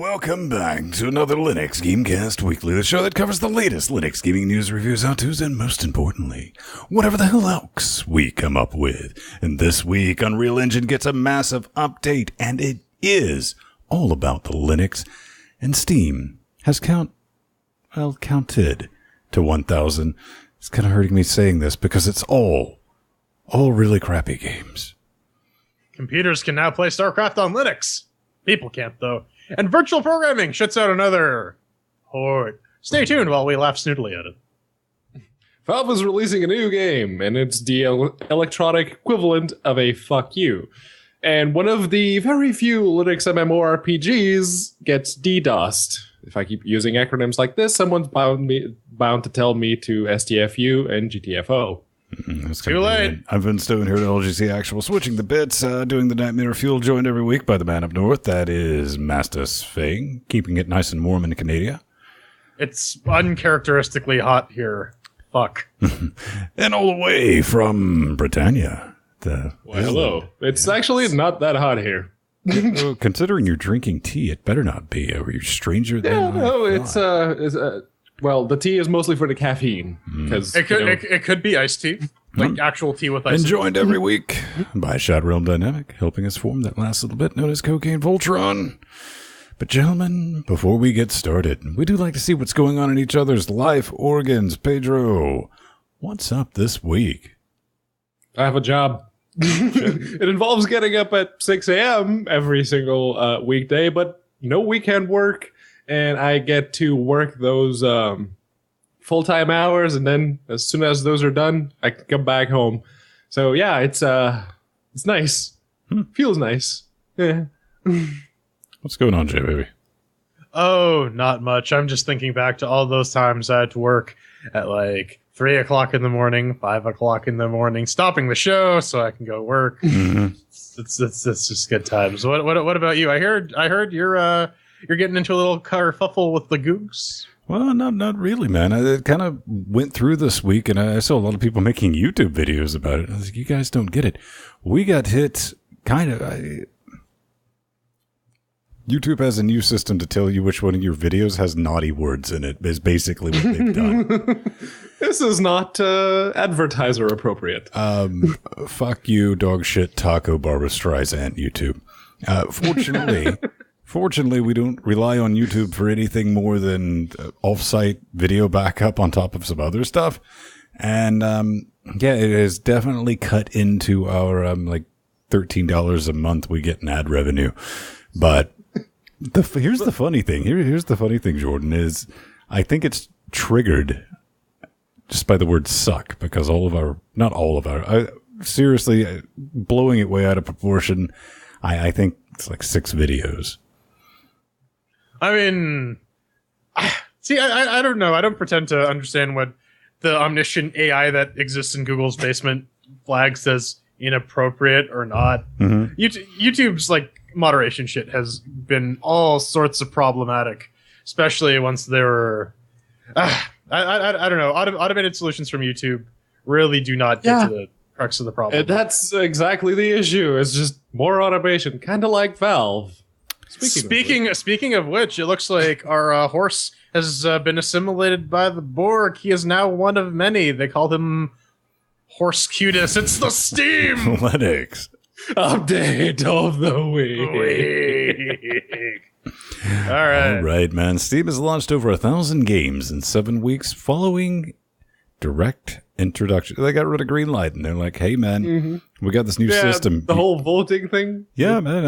welcome back to another Linux GameCast Weekly, the show that covers the latest Linux gaming news, reviews, how-tos, and most importantly, whatever the hell else we come up with. And this week, Unreal Engine gets a massive update, and it is all about the Linux. And Steam has counted to 1,000. It's kind of hurting me saying this because it's all really crappy games. Computers can now play StarCraft on Linux. People can't, though. And virtual programming shuts out another horde. Stay tuned while we laugh snootily at it. Valve is releasing a new game, and it's the electronic equivalent of a fuck you. And one of the very few Linux MMORPGs gets DDoSed. If I keep using acronyms like this, someone's bound to tell me to STFU and GTFO. That's too late. I've been Stone here at LGC Actual, switching the bits, doing the Nightmare Fuel, joined every week by the man up north. That is Master Fang, keeping it nice and warm in Canada. It's uncharacteristically hot here. Fuck. And all the way from Britannia. Hello. It's actually not that hot here. Well, considering you're drinking tea, it better not be. Are you stranger than I thought? Well, the tea is mostly for the caffeine. Because it could be iced tea. Like actual tea with ice. And joined every week by Shot Realm Dynamic, helping us form that last little bit known as Cocaine Voltron. But gentlemen, before we get started, we do like to see what's going on in each other's life organs. Pedro, what's up this week? I have a job. It involves getting up at 6 a.m. every single weekday, but no weekend work. And I get to work those full-time hours, and then as soon as those are done, I can come back home. So yeah, it's nice. Feels nice. Yeah. What's going on, Jay, baby? Oh, not much. I'm just thinking back to all those times I had to work at like 3 o'clock in the morning, 5 o'clock in the morning, stopping the show so I can go work. Mm-hmm. It's just good times. What about you? I heard you're getting into a little kerfuffle with the Googs. Well, not really, man. I kind of went through this week, and I saw a lot of people making YouTube videos about it. I was like, you guys don't get it. We got hit kind of... YouTube has a new system to tell you which one of your videos has naughty words in it, is basically what they've done. This is not advertiser appropriate. Fuck you, dog shit, taco, Barbara Streisand, YouTube. Fortunately, we don't rely on YouTube for anything more than off-site video backup on top of some other stuff. And, yeah, it has definitely cut into our, $13 a month we get in ad revenue. But here's the funny thing. Here's the funny thing, Jordan, is I think it's triggered just by the word suck, because seriously, blowing it way out of proportion, I think it's like 6 videos. I mean, see, I don't know. I don't pretend to understand what the omniscient AI that exists in Google's basement flags as inappropriate or not. Mm-hmm. YouTube's like moderation shit has been all sorts of problematic, especially once there were, I don't know, automated solutions from YouTube really do not get to the crux of the problem. That's exactly the issue. It's just more automation, kind of like Valve. Speaking of which, it looks like our horse has been assimilated by the Borg. He is now one of many. They call him Horsecutus. It's the Steam Linux update of the week. All right, man. Steam has launched over 1,000 games in 7 weeks following direct introduction. They got rid of Greenlight, and they're like, hey, man, we got this new system. The whole voting thing? Yeah, man.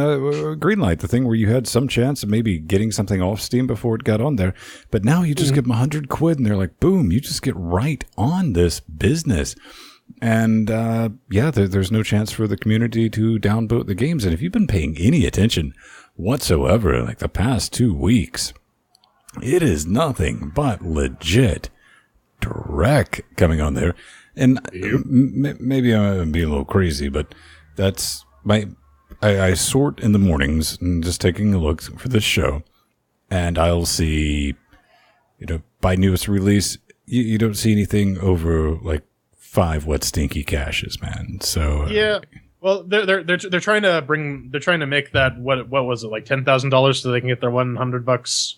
Greenlight, the thing where you had some chance of maybe getting something off Steam before it got on there. But now you just give them $100, and they're like, boom, you just get right on this business. And, there's no chance for the community to downvote the games. And if you've been paying any attention whatsoever, like the past 2 weeks, it is nothing but legit direct coming on there. And maybe I'm being a little crazy, but that's I sort in the mornings and just taking a look for this show, and I'll see, by newest release, you don't see anything over like 5 wet stinky caches, man. So yeah, Well, they're trying to make that what was it, like $10,000 so they can get their $100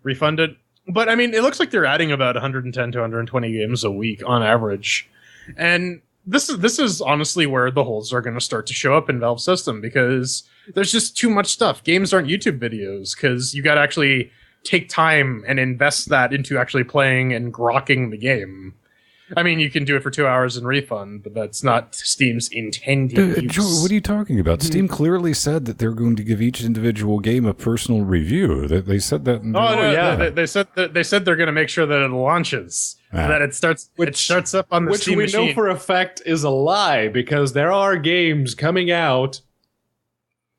refunded. But I mean, it looks like they're adding about 110 to 120 games a week on average, and this is honestly where the holes are going to start to show up in Valve's system, because there's just too much stuff. Games aren't YouTube videos, because you got to actually take time and invest that into actually playing and grokking the game. I mean, you can do it for 2 hours and refund, but that's not Steam's intended use. Joe, what are you talking about? Steam clearly said that they're going to give each individual game a personal review. They said that. They said they're going to make sure that it launches, that it starts up on the Steam machine. Which we know for a fact is a lie, because there are games coming out.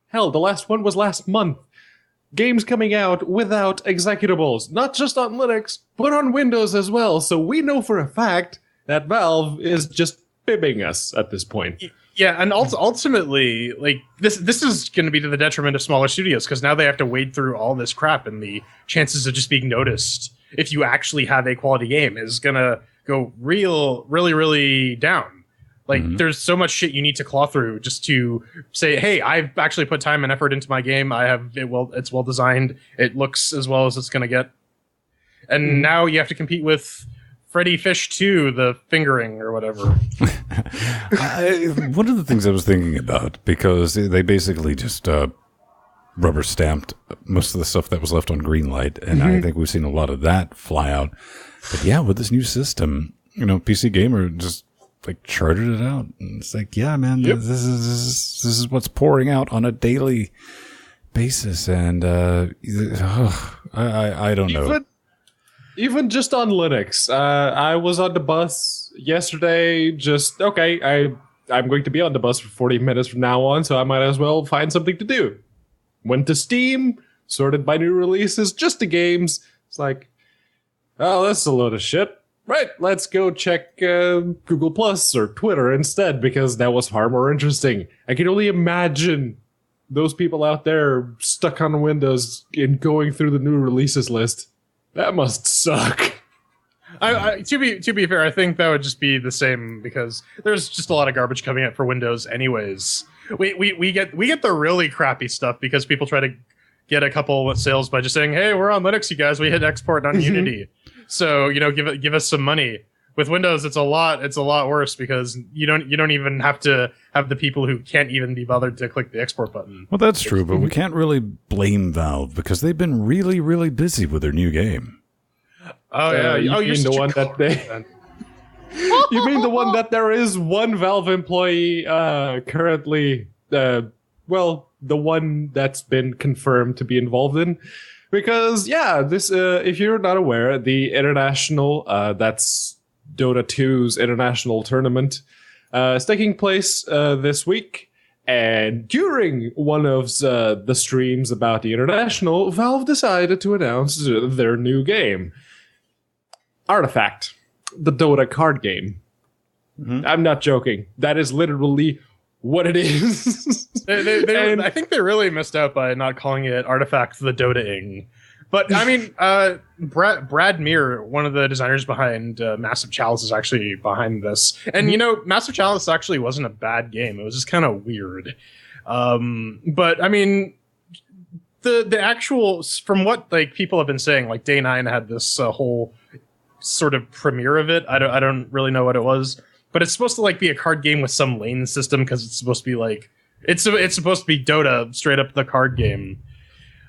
Hell, the last one was last month. Games coming out without executables, not just on Linux, but on Windows as well. So we know for a fact that Valve is just fibbing us at this point. Yeah, and ultimately, like this is going to be to the detriment of smaller studios, because now they have to wade through all this crap, and the chances of just being noticed if you actually have a quality game is going to go really down. Like, there's so much shit you need to claw through just to say, hey, I've actually put time and effort into my game. It's well designed. It looks as well as it's going to get. And now you have to compete with Freddy Fish 2, the fingering or whatever. One of the things I was thinking about, because they basically just rubber stamped most of the stuff that was left on Greenlight, and I think we've seen a lot of that fly out. But yeah, with this new system, PC Gamer just like charted it out, and it's like, yeah, man, this is what's pouring out on a daily basis, and I don't know. Even just on Linux, I was on the bus yesterday. Just okay, I'm going to be on the bus for 40 minutes from now on, so I might as well find something to do. Went to Steam, sorted by new releases, just the games. It's like, oh, that's a load of shit. Right, let's go check Google Plus or Twitter instead, because that was far more interesting. I can only imagine those people out there stuck on Windows and going through the new releases list. That must suck. To be fair, I think that would just be the same, because there's just a lot of garbage coming out for Windows anyways. We get the really crappy stuff because people try to get a couple of sales by just saying, hey, we're on Linux, you guys. We hit export on Unity. So, give us some money. With Windows, it's a lot worse, because you don't even have to have the people who can't even be bothered to click the export button. Well, that's true, but we can't really blame Valve, because they've been really, really busy with their new game. Oh yeah, you mean the one that they? You mean the one that there is one Valve employee currently? The one that's been confirmed to be involved in. Because, yeah, this, if you're not aware, the international, that's Dota 2's international tournament, is taking place this week. And during one of the streams about the international, Valve decided to announce their new game. Artifact, the Dota card game. I'm not joking. That is literally what it is. I think they really missed out by not calling it Artifact the Dota-ing. But I mean, Brad Meir, one of the designers behind Massive Chalice, is actually behind this. And Massive Chalice actually wasn't a bad game. It was just kind of weird. But I mean, the actual, from what like people have been saying, like Day 9 had this whole sort of premiere of it. I don't really know what it was. But it's supposed to like be a card game with some lane system, because it's supposed to be like it's supposed to be Dota, straight up the card game.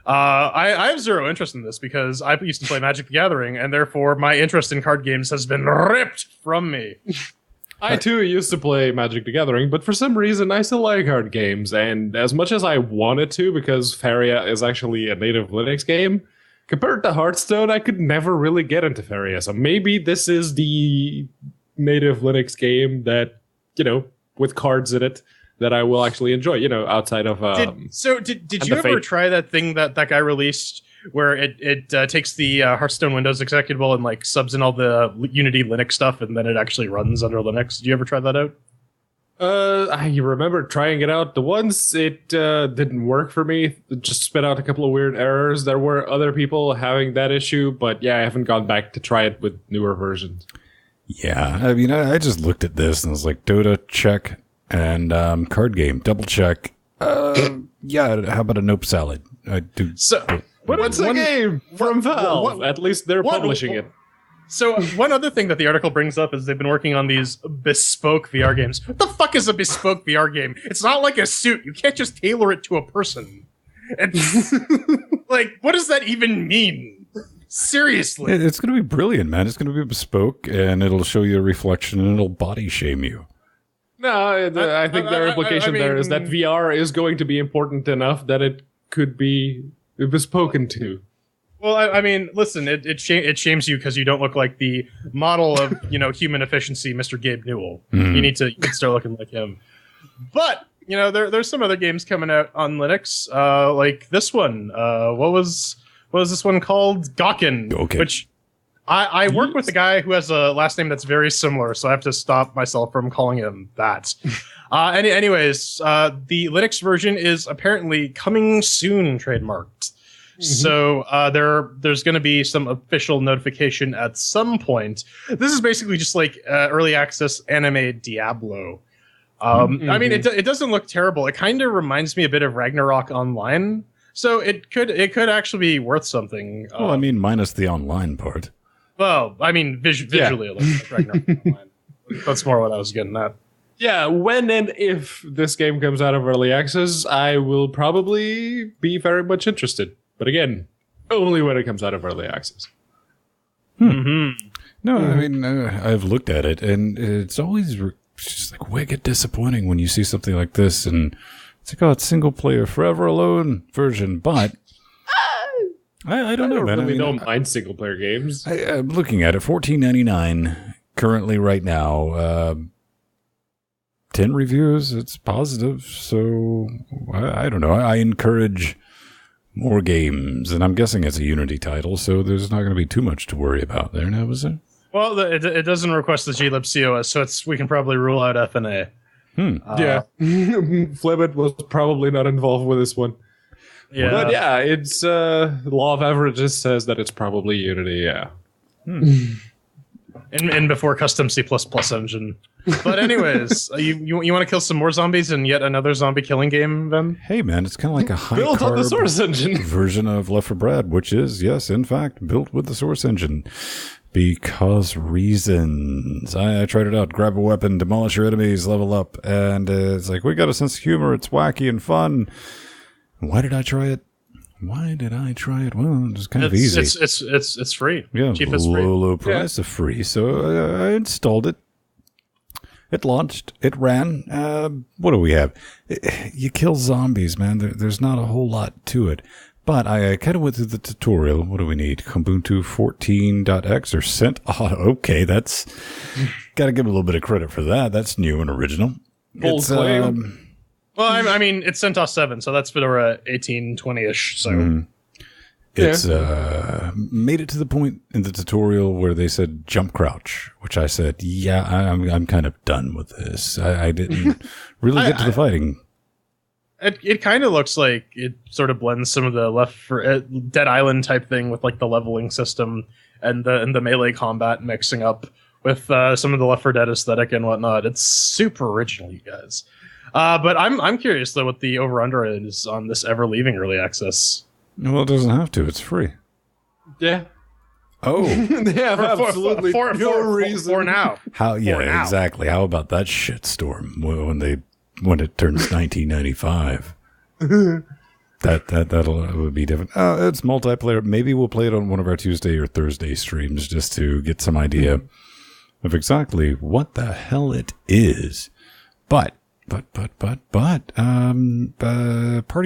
I have zero interest in this, because I used to play Magic the Gathering, and therefore my interest in card games has been ripped from me. I too used to play Magic the Gathering, but for some reason I still like card games, and as much as I wanted to, because Faria is actually a native Linux game, compared to Hearthstone, I could never really get into Faria. So maybe this is the native Linux game that, with cards in it, that I will actually enjoy, outside of... Did you ever try that thing that guy released, where it takes the Hearthstone Windows executable and like subs in all the Unity Linux stuff, and then it actually runs under Linux? Did you ever try that out? I remember trying it out. The once it didn't work for me. It just spit out a couple of weird errors. There were other people having that issue, but yeah, I haven't gone back to try it with newer versions. Yeah, I mean, I just looked at this and I was like, Dota, check. And card game, double check. Yeah, how about a Nope Salad? What's the game from Valve? At least they're publishing it. So one other thing that the article brings up is they've been working on these bespoke VR games. What the fuck is a bespoke VR game? It's not like a suit. You can't just tailor it to a person. And like, what does that even mean? Seriously. It's going to be brilliant, man. It's going to be bespoke, and it'll show you a reflection, and it'll body shame you. No, I think their implication there is that VR is going to be important enough that it could be bespoken to. Well, I mean, listen, it shames you because you don't look like the model of, human efficiency, Mr. Gabe Newell. Mm. You need to start looking like him. But, there's some other games coming out on Linux, like this one. What was this one called? Gawkin. Okay. Which I work with a guy who has a last name that's very similar, so I have to stop myself from calling him that. Anyways, the Linux version is apparently coming soon trademarked. So there's going to be some official notification at some point. This is basically just like early access anime Diablo. I mean, it doesn't look terrible. It kind of reminds me a bit of Ragnarok Online. So it could actually be worth something. Well, I mean, minus the online part. Well, I mean, visually it looks like Ragnarok Online. That's more what I was getting at. Yeah, when and if this game comes out of early access, I will probably be very much interested. But again, only when it comes out of early access. No, I mean, I've looked at it, and it's always just like wicked disappointing when you see something like this, and it's like, oh, it's single player, forever alone version. But I don't know, man. I really don't mind single player games. I'm looking at it, $14.99 currently right now. 10 reviews, it's positive. So I don't know. I encourage more games, and I'm guessing it's a Unity title, so there's not going to be too much to worry about there now, is there? Well, it doesn't request the glib COS, so we can probably rule out FNA. Yeah, Flibbit was probably not involved with this one. Yeah, but yeah, it's the law of averages says that it's probably Unity. Yeah, and before custom C++ engine. But anyways, you want to kill some more zombies in yet another zombie killing game, then? Hey, man, it's kind of like a high built on the carb Source engine version of Left 4 Dead, which is, yes, in fact, built with the Source engine. Because reasons. I tried it out. Grab a weapon, demolish your enemies, level up, and it's like, we got a sense of humor, it's wacky and fun. Why did I try it? Well, it was kind of easy. It's free. Yeah, cheapest free. Low price of free. So I installed it. It launched. It ran. What do we have? You kill zombies, man. There's not a whole lot to it. But I kind of went through the tutorial. What do we need? Ubuntu 14.x or Cent? Oh, okay, that's... got to give a little bit of credit for that. That's new and original. Bold claim. Well, I mean, it's CentOS 7, so that's Fedora 1820-ish, so... It's made it to the point in the tutorial where they said jump crouch, which I said, yeah, I'm kind of done with this. I didn't really get to the fighting. It kind of looks like it sort of blends some of the Left 4 Dead Island type thing with like the leveling system and the melee combat mixing up with some of the Left 4 Dead aesthetic and whatnot. It's super original, you guys. But I'm curious though what the over-under is on this ever leaving early access. Well, it doesn't have to. It's free. Yeah. Oh. They have absolutely no reason. For now. Exactly. How about that shitstorm when it turns 1995? That would be different. It's multiplayer. Maybe we'll play it on one of our Tuesday or Thursday streams just to get some idea of exactly what the hell it is. But party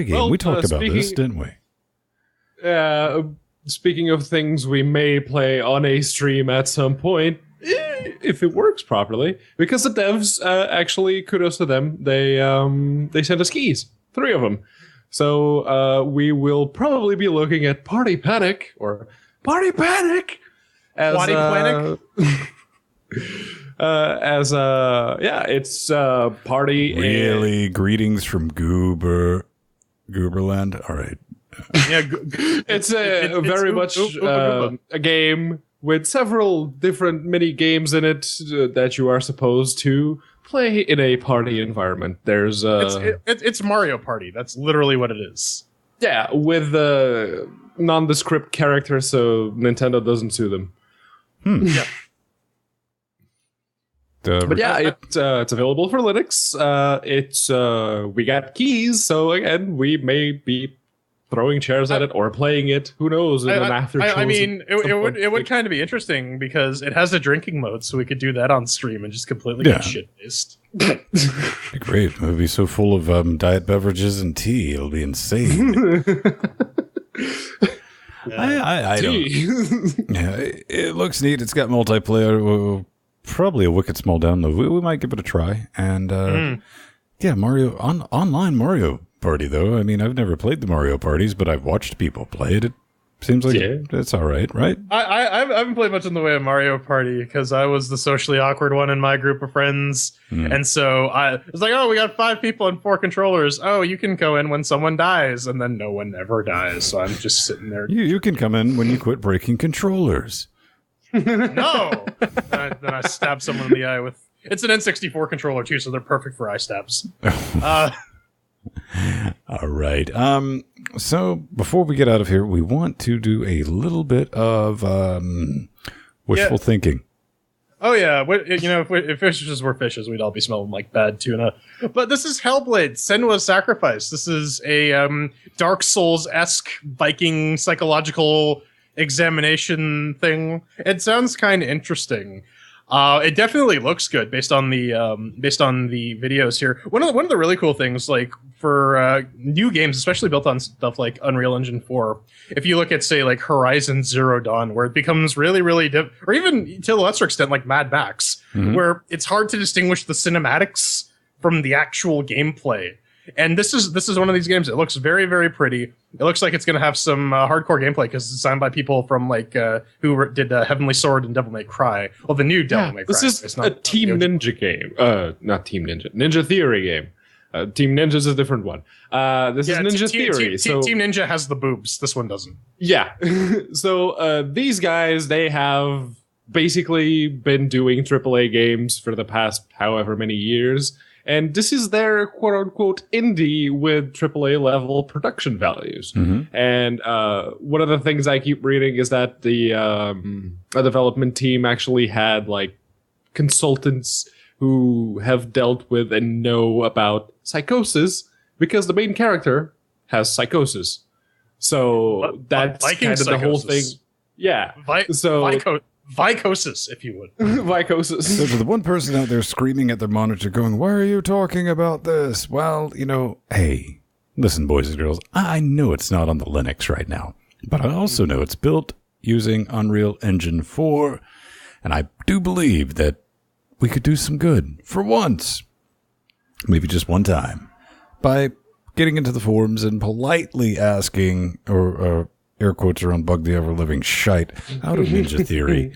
game. Well, we talked about this, didn't we? Speaking of things we may play on a stream at some point, if it works properly, because the devs actually, kudos to them, they sent us keys, 3 of them. So we will probably be looking at Party Panic as Party Panic? It's party. Really, greetings from Gooberland. All right. Yeah, it's very much a game with several different mini games in it that you are supposed to play in a party environment. There's it's Mario Party. That's literally what it is. Yeah, with nondescript characters, so Nintendo doesn't sue them. Yeah. But yeah, it's available for Linux. We got keys, so again, we may be throwing chairs at it or playing it. Who knows? In an after show. I mean, it would kind of be interesting because it has a drinking mode, so we could do that on stream and just completely get shit faced. Great! It would be so full of diet beverages and tea. It'll be insane. I don't. Yeah, it looks neat. It's got multiplayer. Probably a wicked small download. We might give it a try. And Mario online Mario Party though. I mean, I've never played the Mario parties, but I've watched people play it. It seems like it's all right? I haven't played much in the way of Mario Party because I was the socially awkward one in my group of friends, and so I was like, "Oh, we got 5 people and 4 controllers. Oh, you can go in when someone dies," and then no one ever dies. So I'm just sitting there. You can come in when you quit breaking controllers. No. Then I stab someone in the eye with. It's an N64 controller too, so they're perfect for eye stabs. All right. So before we get out of here, we want to do a little bit of wishful thinking. Oh yeah, if fishes were fishes, we'd all be smelling like bad tuna. But this is Hellblade: Senua's Sacrifice. This is a Dark Souls-esque Viking psychological examination thing. It sounds kind of interesting. It definitely looks good based on the videos here. One of the really cool things, like for new games, especially built on stuff like Unreal Engine 4, if you look at say like Horizon Zero Dawn, where it becomes really or even to a lesser extent like Mad Max, where it's hard to distinguish the cinematics from the actual gameplay. And this is one of these games. It looks very, very pretty. It looks like it's going to have some hardcore gameplay because it's designed by people from like who did Heavenly Sword and Devil May Cry. Well, the new Devil May Cry. This is a Team Ninja game. Not Team Ninja. Ninja Theory game. Team Ninja is a different one. This is Ninja Theory. Team Ninja has the boobs. This one doesn't. Yeah. So these guys, they have basically been doing AAA games for the past however many years. And this is their quote-unquote indie with AAA level production values. And one of the things I keep reading is that the development team actually had like consultants who have dealt with and know about psychosis because the main character has psychosis. So that's Viking kind of the whole thing. Yeah. Vicosis, if you would. Vicosis. So to the one person out there screaming at their monitor going, "Why are you talking about this?" Well, hey, listen, boys and girls, I know it's not on the Linux right now, but I also know it's built using Unreal Engine 4, and I do believe that we could do some good for once, maybe just one time, by getting into the forums and politely asking, or air quotes around bug the ever-living shite out of Ninja Theory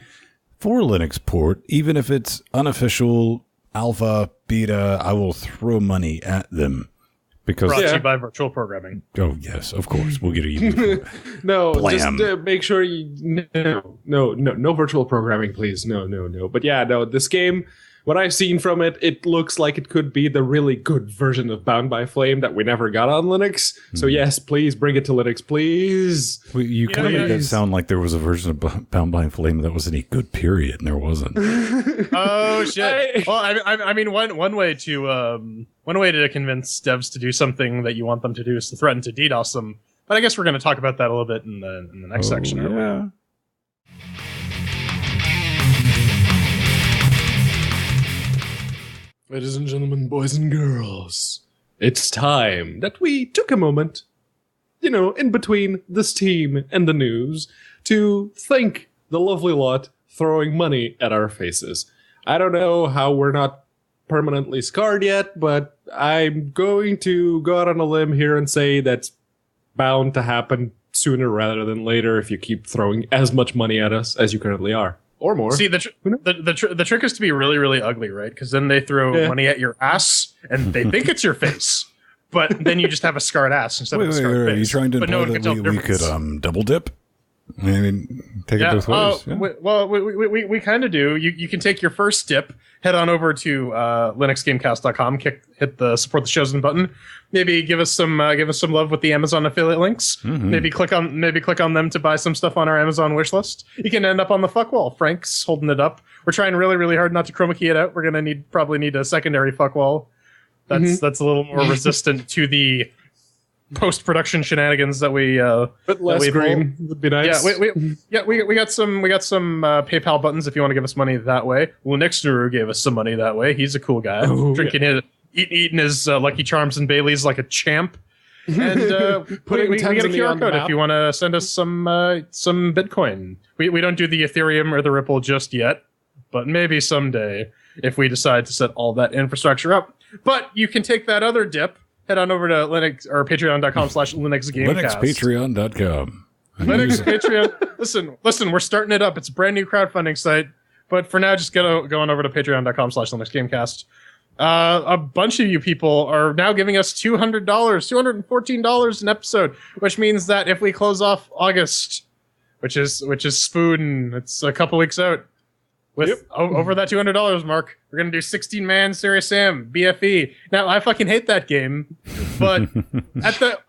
for Linux port, even if it's unofficial, alpha, beta, I will throw money at them. Because brought to you by virtual programming. Oh, yes, of course. We'll get a No, Blam. Just make sure no virtual programming, please. No. But yeah, no, this game, what I've seen from it, it looks like it could be the really good version of Bound by Flame that we never got on Linux. So yes, please bring it to Linux, please. Well, you kind of made that sound like there was a version of Bound by Flame that was any good, period, and there wasn't. Oh shit! Well, I mean, one way to convince devs to do something that you want them to do is to threaten to DDoS them. But I guess we're going to talk about that a little bit in the next section. Yeah. Ladies and gentlemen, boys and girls, it's time that we took a moment, in between this team and the news, to thank the lovely lot throwing money at our faces. I don't know how we're not permanently scarred yet, but I'm going to go out on a limb here and say that's bound to happen sooner rather than later if you keep throwing as much money at us as you currently are. Or more. See, the trick is to be really, really ugly, right? Because then they throw money at your ass, and they think it's your face. But then you just have a scarred ass instead of a scarred face. Are you trying to but imply no one can tell that the we could double dip? I mean, take it both ways. Yeah. We kind of do. You can take your first dip, head on over to LinuxGameCast.com, hit the support the shows button. Maybe give us some love with the Amazon affiliate links. Mm-hmm. Maybe click on them to buy some stuff on our Amazon wish list. You can end up on the fuck wall. Frank's holding it up. We're trying really, really hard not to chroma key it out. We're gonna probably need a secondary fuck wall. That's a little more resistant to the post-production shenanigans that we but less green would be nice. We got some PayPal buttons if you want to give us money that way. Linuxguru gave us some money that way. He's a cool guy, eating his Lucky Charms and Baileys like a champ. And we get a QR code if you want to send us some Bitcoin. We don't do the Ethereum or the Ripple just yet, but maybe someday if we decide to set all that infrastructure up. But you can take that other dip. Head on over to Linux or patreon.com/LinuxGameCast. LinuxPatreon.com. Linux Patreon. Listen, we're starting it up. It's a brand new crowdfunding site. But for now, just go on over to patreon.com/LinuxGameCast. A bunch of you people are now giving us $200, $214 an episode, which means that if we close off August, which is Spoon, it's a couple weeks out, with over that $200 mark, we're gonna do 16-man Serious Sam BFE. Now I fucking hate that game, but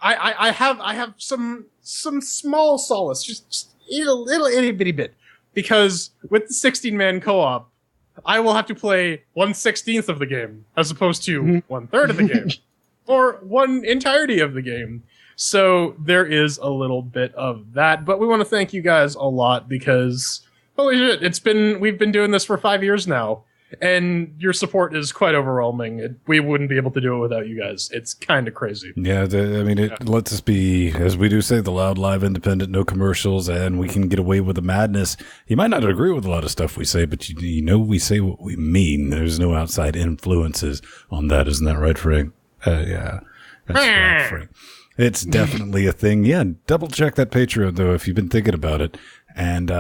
I have some small solace, just a little itty bitty bit, because with the 16-man co-op, I will have to play 1/16 of the game as opposed to 1/3 of the game, or one entirety of the game. So there is a little bit of that, but we want to thank you guys a lot because. Holy shit, we've been doing this for 5 years now, and your support is quite overwhelming. We wouldn't be able to do it without you guys. It's kind of crazy. Yeah, it lets us be, as we do say, the loud, live, independent, no commercials, and we can get away with the madness. You might not agree with a lot of stuff we say, but you know we say what we mean. There's no outside influences on that. Isn't that right, Frank? Yeah. That's right, Frank. It's definitely a thing. Yeah, double check that Patreon, though, if you've been thinking about it. And,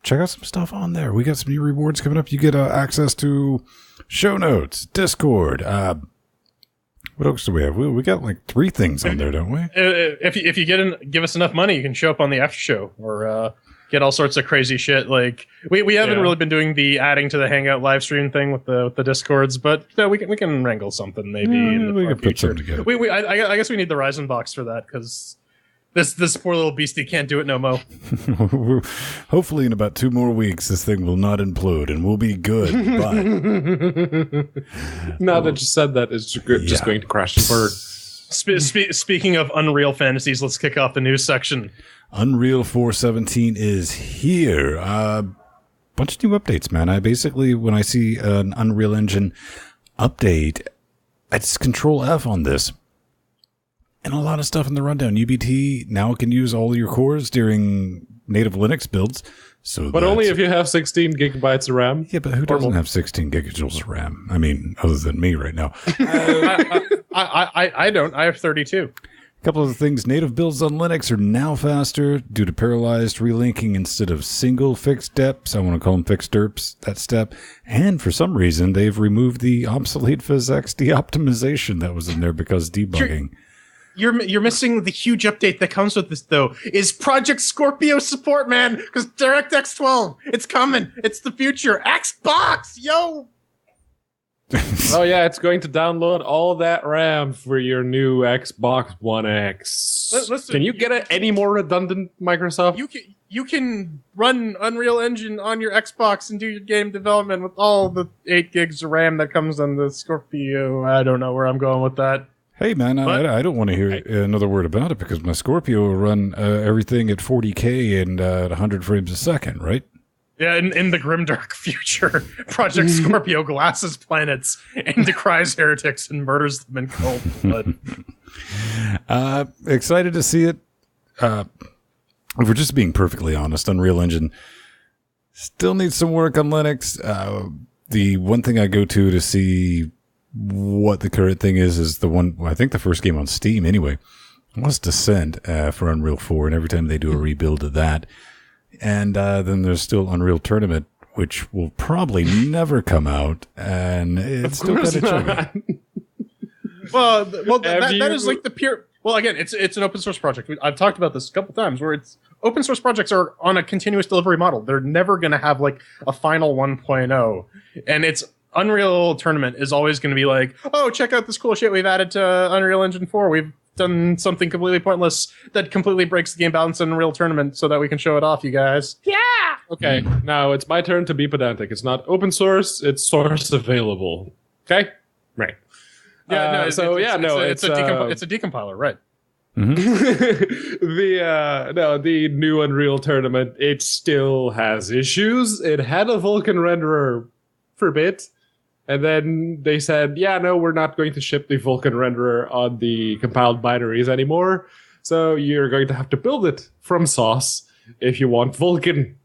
check out some stuff on there. We got some new rewards coming up. You get access to show notes, Discord. What else do we have? We got like 3 things on there, don't we? If you give us enough money, you can show up on the after show or get all sorts of crazy shit. Like we haven't really been doing the adding to the Hangout live stream thing with the Discords, but we can wrangle something maybe in the future. Put something together. I guess we need the Ryzen box for that because. This poor little beastie can't do it no mo. Hopefully in about 2 more weeks, this thing will not implode and we'll be good. But now that you said that, it's just going to crash and burn. Speaking of Unreal Fantasies, let's kick off the news section. Unreal 417 is here. Bunch of new updates, man. I basically, when I see an Unreal Engine update, I just Control F on this. And a lot of stuff in the rundown. UBT now can use all your cores during native Linux builds. But only if you have 16 gigabytes of RAM. Yeah, but who doesn't have 16 gigajoules of RAM? I mean, other than me right now. I don't. I have 32. A couple of the things. Native builds on Linux are now faster due to parallelized relinking instead of single fixed deps. I want to call them fixed derps, that step. And for some reason, they've removed the obsolete PhysX de-optimization that was in there because debugging. You're missing the huge update that comes with this, though, is Project Scorpio support, man, because DirectX 12, it's coming. It's the future. Xbox, yo! Oh, yeah, it's going to download all that RAM for your new Xbox One X. Listen, can you get it any more redundant, Microsoft? You can run Unreal Engine on your Xbox and do your game development with all the 8 gigs of RAM that comes on the Scorpio. I don't know where I'm going with that. Hey, man, I don't want to hear another word about it because my Scorpio will run everything at 40K and at 100 frames a second, right? Yeah, in the grimdark future, Project Scorpio glasses planets and decries heretics and murders them in cold blood. Excited to see it. If we're just being perfectly honest, Unreal Engine still needs some work on Linux. The one thing I go to see what the current thing is the one, I think the first game on Steam anyway, was Descent for Unreal 4, and every time they do a rebuild of that. And then there's still Unreal Tournament, which will probably never come out, and it's still kind of chubby. Well, that is like the pure... Well, again, it's an open source project. I've talked about this a couple times, where it's open source projects are on a continuous delivery model. They're never going to have like a final 1.0, and it's Unreal Tournament is always going to be like, oh, check out this cool shit we've added to Unreal Engine 4. We've done something completely pointless that completely breaks the game balance in Unreal Tournament so that we can show it off, you guys. Yeah! Okay, now it's my turn to be pedantic. It's not open source, it's source available. Okay? Right. Yeah, it's a decompiler, right? The new Unreal Tournament, it still has issues. It had a Vulkan renderer for a bit. And then they said, yeah, no, we're not going to ship the Vulkan renderer on the compiled binaries anymore. So you're going to have to build it from source if you want Vulkan.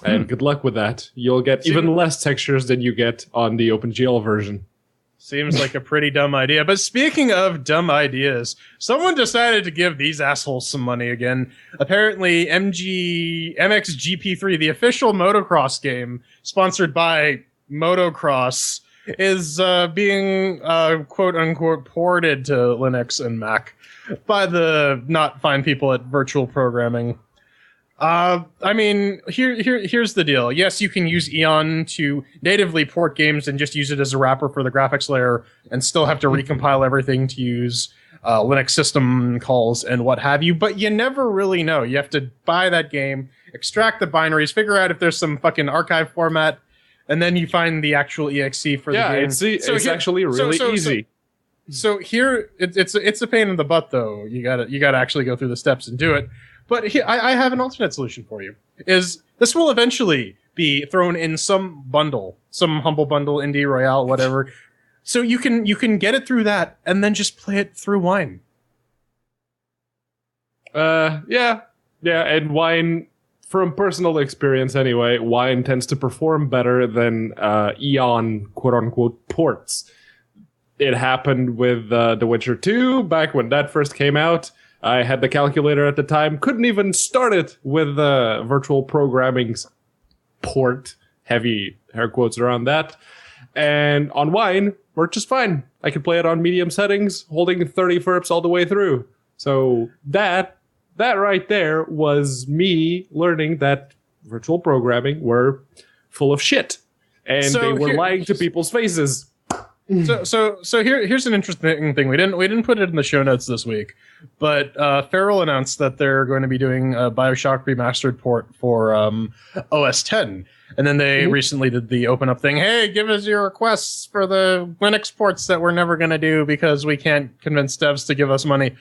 And good luck with that. You'll get even less textures than you get on the OpenGL version. Seems like a pretty dumb idea. But speaking of dumb ideas, someone decided to give these assholes some money again. Apparently, MXGP3, the official motocross game, sponsored by Motocross, is being quote-unquote ported to Linux and Mac by the not fine people at Virtual Programming. I mean, here's the deal. Yes, you can use Eon to natively port games and just use it as a wrapper for the graphics layer and still have to recompile everything to use Linux system calls and what have you, but you never really know. You have to buy that game, extract the binaries, figure out if there's some fucking archive format, and then you find the actual exe for the game. It's actually really easy. So here, it's a pain in the butt, though. You gotta actually go through the steps and do it. But here, I have an alternate solution for you. Is this will eventually be thrown in some bundle, some humble bundle, indie royale, whatever. So you can get it through that and then just play it through Wine. Yeah, and Wine, from personal experience anyway, Wine tends to perform better than Eon quote-unquote ports. It happened with The Witcher 2 back when that first came out. I had the calculator at the time, couldn't even start it with Virtual Programming's port, heavy air quotes around that. And on Wine, worked just fine. I could play it on medium settings, holding 30 FERPs all the way through. So that right there was me learning that Virtual Programming were full of shit. And they were lying to people's faces. So here's an interesting thing. We didn't put it in the show notes this week, but Feral announced that they're going to be doing a BioShock remastered port for OS 10, and then they recently did the open up thing. Hey, give us your requests for the Linux ports that we're never going to do because we can't convince devs to give us money.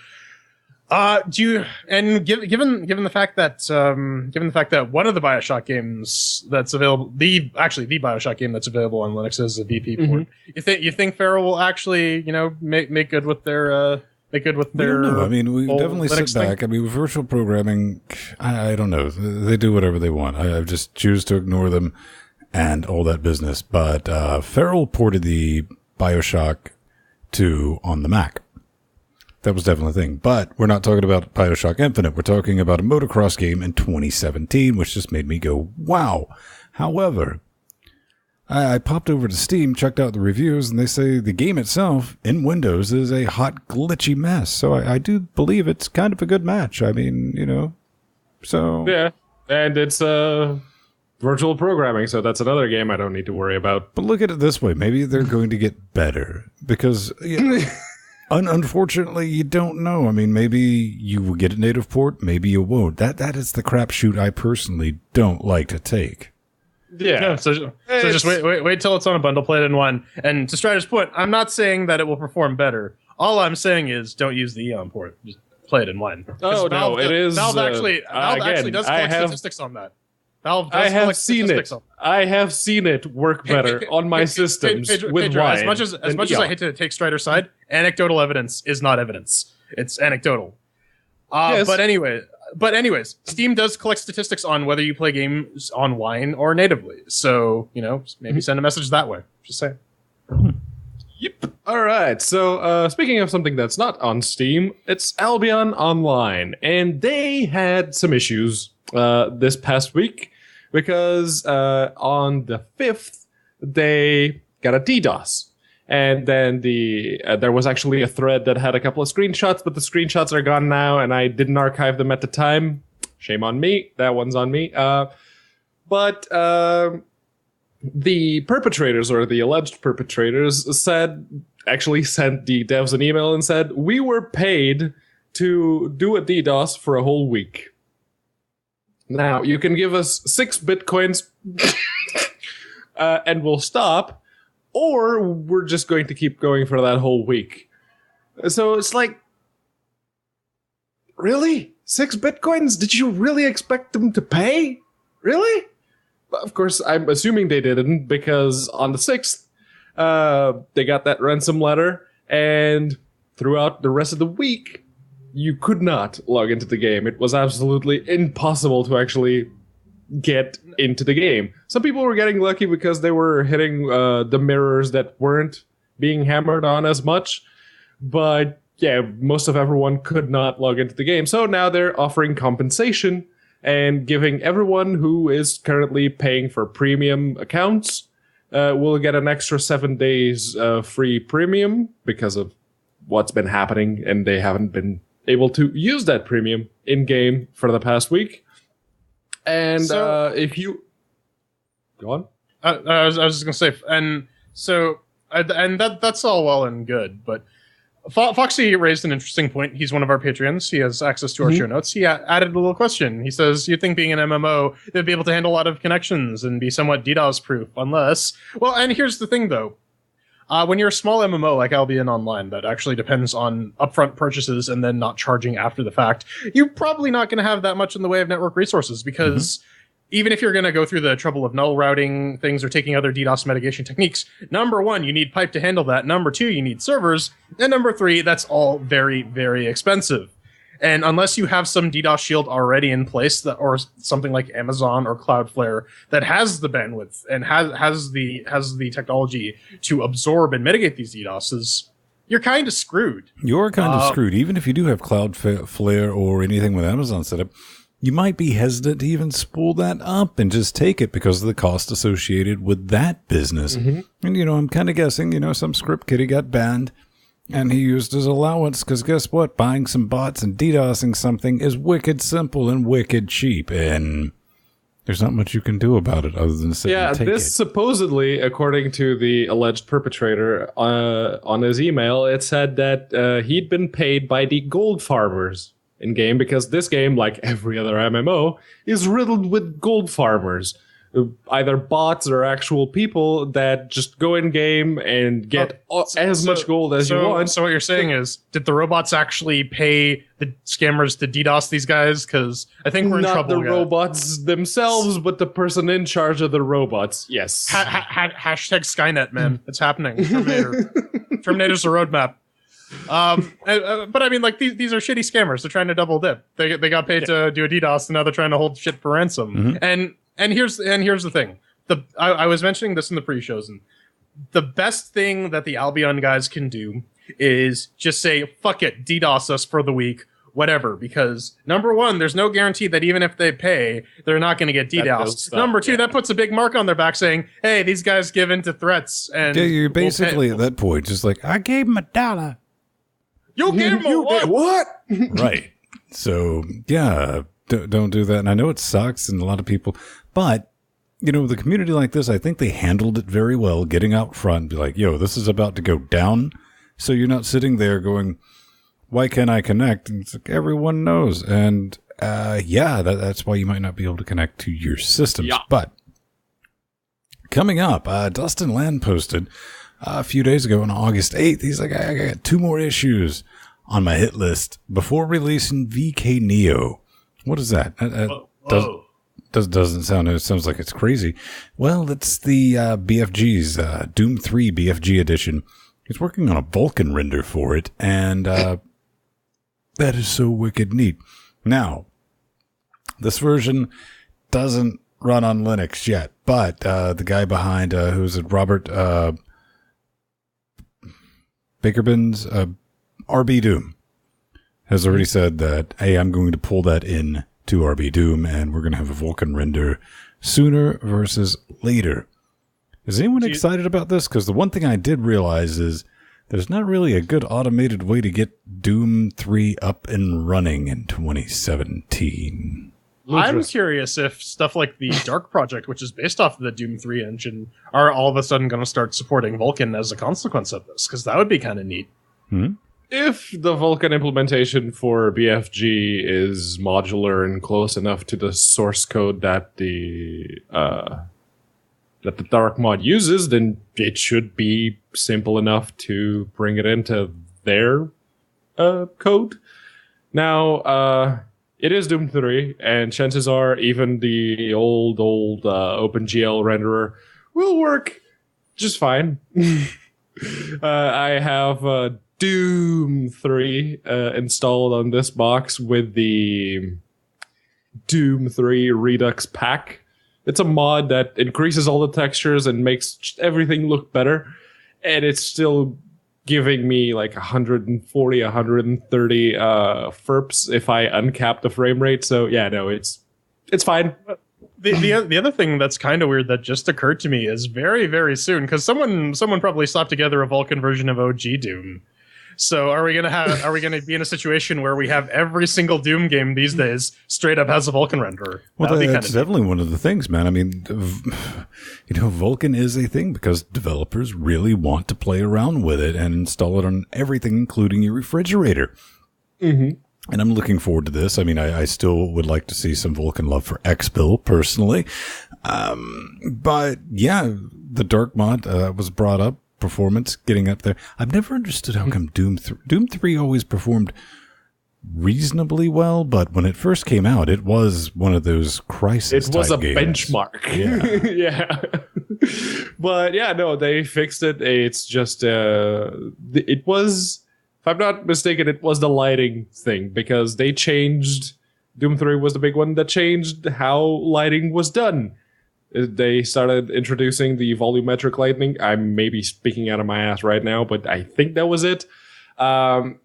Given the fact that one of the BioShock games that's available, the BioShock game that's available on Linux is a VP port. You think Feral will actually, make good with their We don't know. I mean, we definitely sit back. Thing. I mean, with Virtual Programming, I don't know. They do whatever they want. I just choose to ignore them and all that business. But Feral ported the BioShock 2 on the Mac. That was definitely a thing. But we're not talking about BioShock Infinite. We're talking about a motocross game in 2017, which just made me go, wow. However, I popped over to Steam, checked out the reviews, and they say the game itself in Windows is a hot, glitchy mess. So I do believe it's kind of a good match. I mean, so... Yeah, and it's Virtual Programming, so that's another game I don't need to worry about. But look at it this way. Maybe they're going to get better because... Unfortunately, you don't know. I mean, maybe you will get a native port, maybe you won't. That is the crapshoot I personally don't like to take. Yeah. So just wait till it's on a bundle, play it in one. And to Strider's point, I'm not saying that it will perform better. All I'm saying is don't use the Eon port. Just play it in one. Oh no, it is. Valve actually does collect statistics on that. Valve does I have seen it. I have seen it work better on my systems with Wine. As much as I hate to take Strider's side, anecdotal evidence is not evidence. It's anecdotal. Yes. But anyways, Steam does collect statistics on whether you play games on Wine or natively. So, maybe send a message that way. Just saying. Yep. All right. So, speaking of something that's not on Steam, it's Albion Online, and they had some issues this past week because on the 5th they got a DDoS. And then there was actually a thread that had a couple of screenshots, but the screenshots are gone now, and I didn't archive them at the time. Shame on me. That one's on me. But the perpetrators, or the alleged perpetrators, actually sent the devs an email and said, we were paid to do a DDoS for a whole week. Now, you can give us 6 bitcoins and we'll stop, or we're just going to keep going for that whole week. So it's like, really? 6 bitcoins? Did you really expect them to pay? Really? Of course, I'm assuming they didn't, because on the 6th, they got that ransom letter, and throughout the rest of the week, you could not log into the game. It was absolutely impossible to actually get into the game. Some people were getting lucky because they were hitting the mirrors that weren't being hammered on as much, but yeah, most of everyone could not log into the game. So now they're offering compensation and giving everyone who is currently paying for premium accounts will get an extra 7 days free premium because of what's been happening, and they haven't been able to use that premium in-game for the past week. And if you... Go on. I was just going to say, and so, and that's all well and good, but Foxy raised an interesting point. He's one of our Patreons. He has access to our show notes. He added a little question. He says, you'd think being an MMO, they'd be able to handle a lot of connections and be somewhat DDoS-proof, unless... Well, and here's the thing, though. When you're a small MMO like Albion Online that actually depends on upfront purchases and then not charging after the fact, you're probably not going to have that much in the way of network resources, because even if you're going to go through the trouble of null routing things or taking other DDoS mitigation techniques, number 1, you need pipe to handle that. Number 2, you need servers. And number 3, that's all very, very expensive. And unless you have some DDoS shield already in place, or something like Amazon or Cloudflare that has the bandwidth and has the technology to absorb and mitigate these DDoSes, you're kind of screwed. You're kind of screwed. Even if you do have Cloudflare or anything with Amazon set up, you might be hesitant to even spool that up and just take it because of the cost associated with that business. And, I'm kind of guessing, some script kiddie got banned. And he used his allowance because guess what? Buying some bots and DDoSing something is wicked simple and wicked cheap. And there's not much you can do about it other than sit and take it. Supposedly, according to the alleged perpetrator on his email, it said that he'd been paid by the gold farmers in-game because this game, like every other MMO, is riddled with gold farmers. Either bots or actual people that just go in game and get as much gold as you want. So what you're saying is, did the robots actually pay the scammers to DDoS these guys? Because I think we're in trouble. Not the robots themselves, but the person in charge of the robots. Yes. Hashtag Skynet, man. It's happening. Terminator's the roadmap. But I mean, like, these are shitty scammers. They're trying to double dip. They got paid to do a DDoS, and now they're trying to hold shit for ransom. And here's the thing. I was mentioning this in the pre-shows, and the best thing that the Albion guys can do is just say, fuck it, DDoS us for the week, whatever, because number 1, there's no guarantee that even if they pay, they're not going to get DDoSed. Number 2, that puts a big mark on their back saying, hey, these guys give in to threats. And you're basically at that point just like, I gave him $1. You gave him a what? Right. So, yeah, don't do that. And I know it sucks and a lot of people, but, with a community like this, I think they handled it very well, getting out front and be like, yo, this is about to go down. So you're not sitting there going, why can't I connect? And it's like, everyone knows. And, that's why you might not be able to connect to your systems. Yeah. But coming up, Dustin Land posted a few days ago on August 8th. He's like, I got 2 more issues on my hit list before releasing VK Neo. What is that? Doesn't sound, it sounds like it's crazy. Well, it's the BFG's Doom 3 BFG edition. He's working on a Vulkan render for it, and that is so wicked neat. Now, this version doesn't run on Linux yet, but the guy behind, who's it, Robert Bakerbin's RB Doom, has already said that, hey, I'm going to pull that in to RB Doom, and we're going to have a Vulkan render sooner versus later. Is anyone excited about this? Because the one thing I did realize is there's not really a good automated way to get Doom 3 up and running in 2017. I'm curious if stuff like the Dark Project, which is based off of the Doom 3 engine, are all of a sudden going to start supporting Vulkan as a consequence of this, because that would be kind of neat. If the Vulkan implementation for BFG is modular and close enough to the source code that the Dark mod uses, then it should be simple enough to bring it into their code. Now, it is Doom 3, and chances are even the old OpenGL renderer will work just fine. I have Doom 3 installed on this box with the Doom 3 Redux pack. It's a mod that increases all the textures and makes everything look better, and it's still giving me like 140, 130 FERPs if I uncap the frame rate. So yeah, no, it's fine. The other thing that's kind of weird that just occurred to me is very, very soon, because someone probably slapped together a Vulkan version of OG Doom. So are we gonna be in a situation where we have every single Doom game these days straight up has a Vulkan renderer? Well, that's definitely one of the things, man. I mean, Vulkan is a thing because developers really want to play around with it and install it on everything, including your refrigerator. And I'm looking forward to this. I mean, I still would like to see some Vulkan love for Xbill personally. But yeah, the Dark mod was brought up. Performance getting up there. I've never understood how come Doom 3 always performed reasonably well, but when it first came out, it was one of those crisis It was a games. benchmark. Yeah. But yeah, no, they fixed it. It's just it was, if I'm not mistaken, it was the lighting thing, because they changed. Doom 3 was the big one that changed how lighting was done. They started introducing the volumetric lighting. I'm maybe speaking out of my ass right now, but I think that was it. And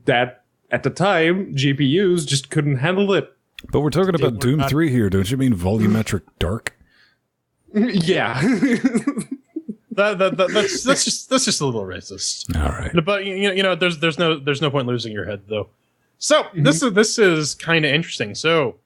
that, at the time, GPUs just couldn't handle it. But we're talking about Doom 3 here. Don't you mean volumetric dark? Yeah. That's just a little racist. All right. But you know, there's no point losing your head though. So this is kind of interesting. So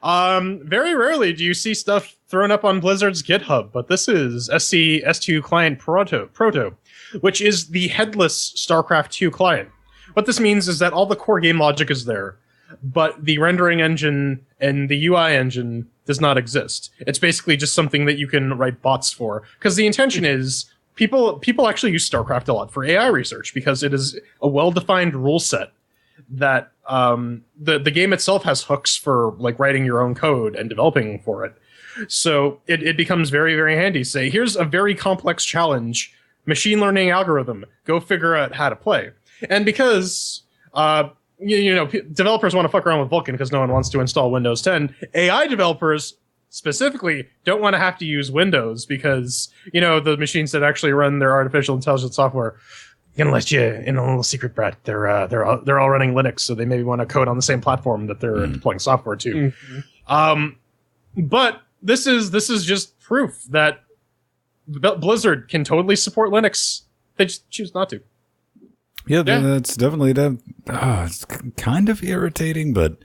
very rarely do you see stuff thrown up on Blizzard's GitHub, but this is SC-S2 Client Proto, which is the headless StarCraft II client. What this means is that all the core game logic is there, but the rendering engine and the UI engine does not exist. It's basically just something that you can write bots for, because the intention is people actually use StarCraft a lot for AI research, because it is a well-defined rule set that the game itself has hooks for like writing your own code and developing for it. So it becomes very, very handy. Say, here's a very complex challenge, machine learning algorithm, go figure out how to play. And because developers want to fuck around with Vulkan because no one wants to install Windows 10, AI developers specifically don't want to have to use Windows, because the machines that actually run their artificial intelligence software, gonna let you in a little secret, Brett. They're all running Linux, so they maybe want to code on the same platform that they're deploying software to. But this is just proof that Blizzard can totally support Linux. They just choose not to. Yeah, that's definitely it's kind of irritating, but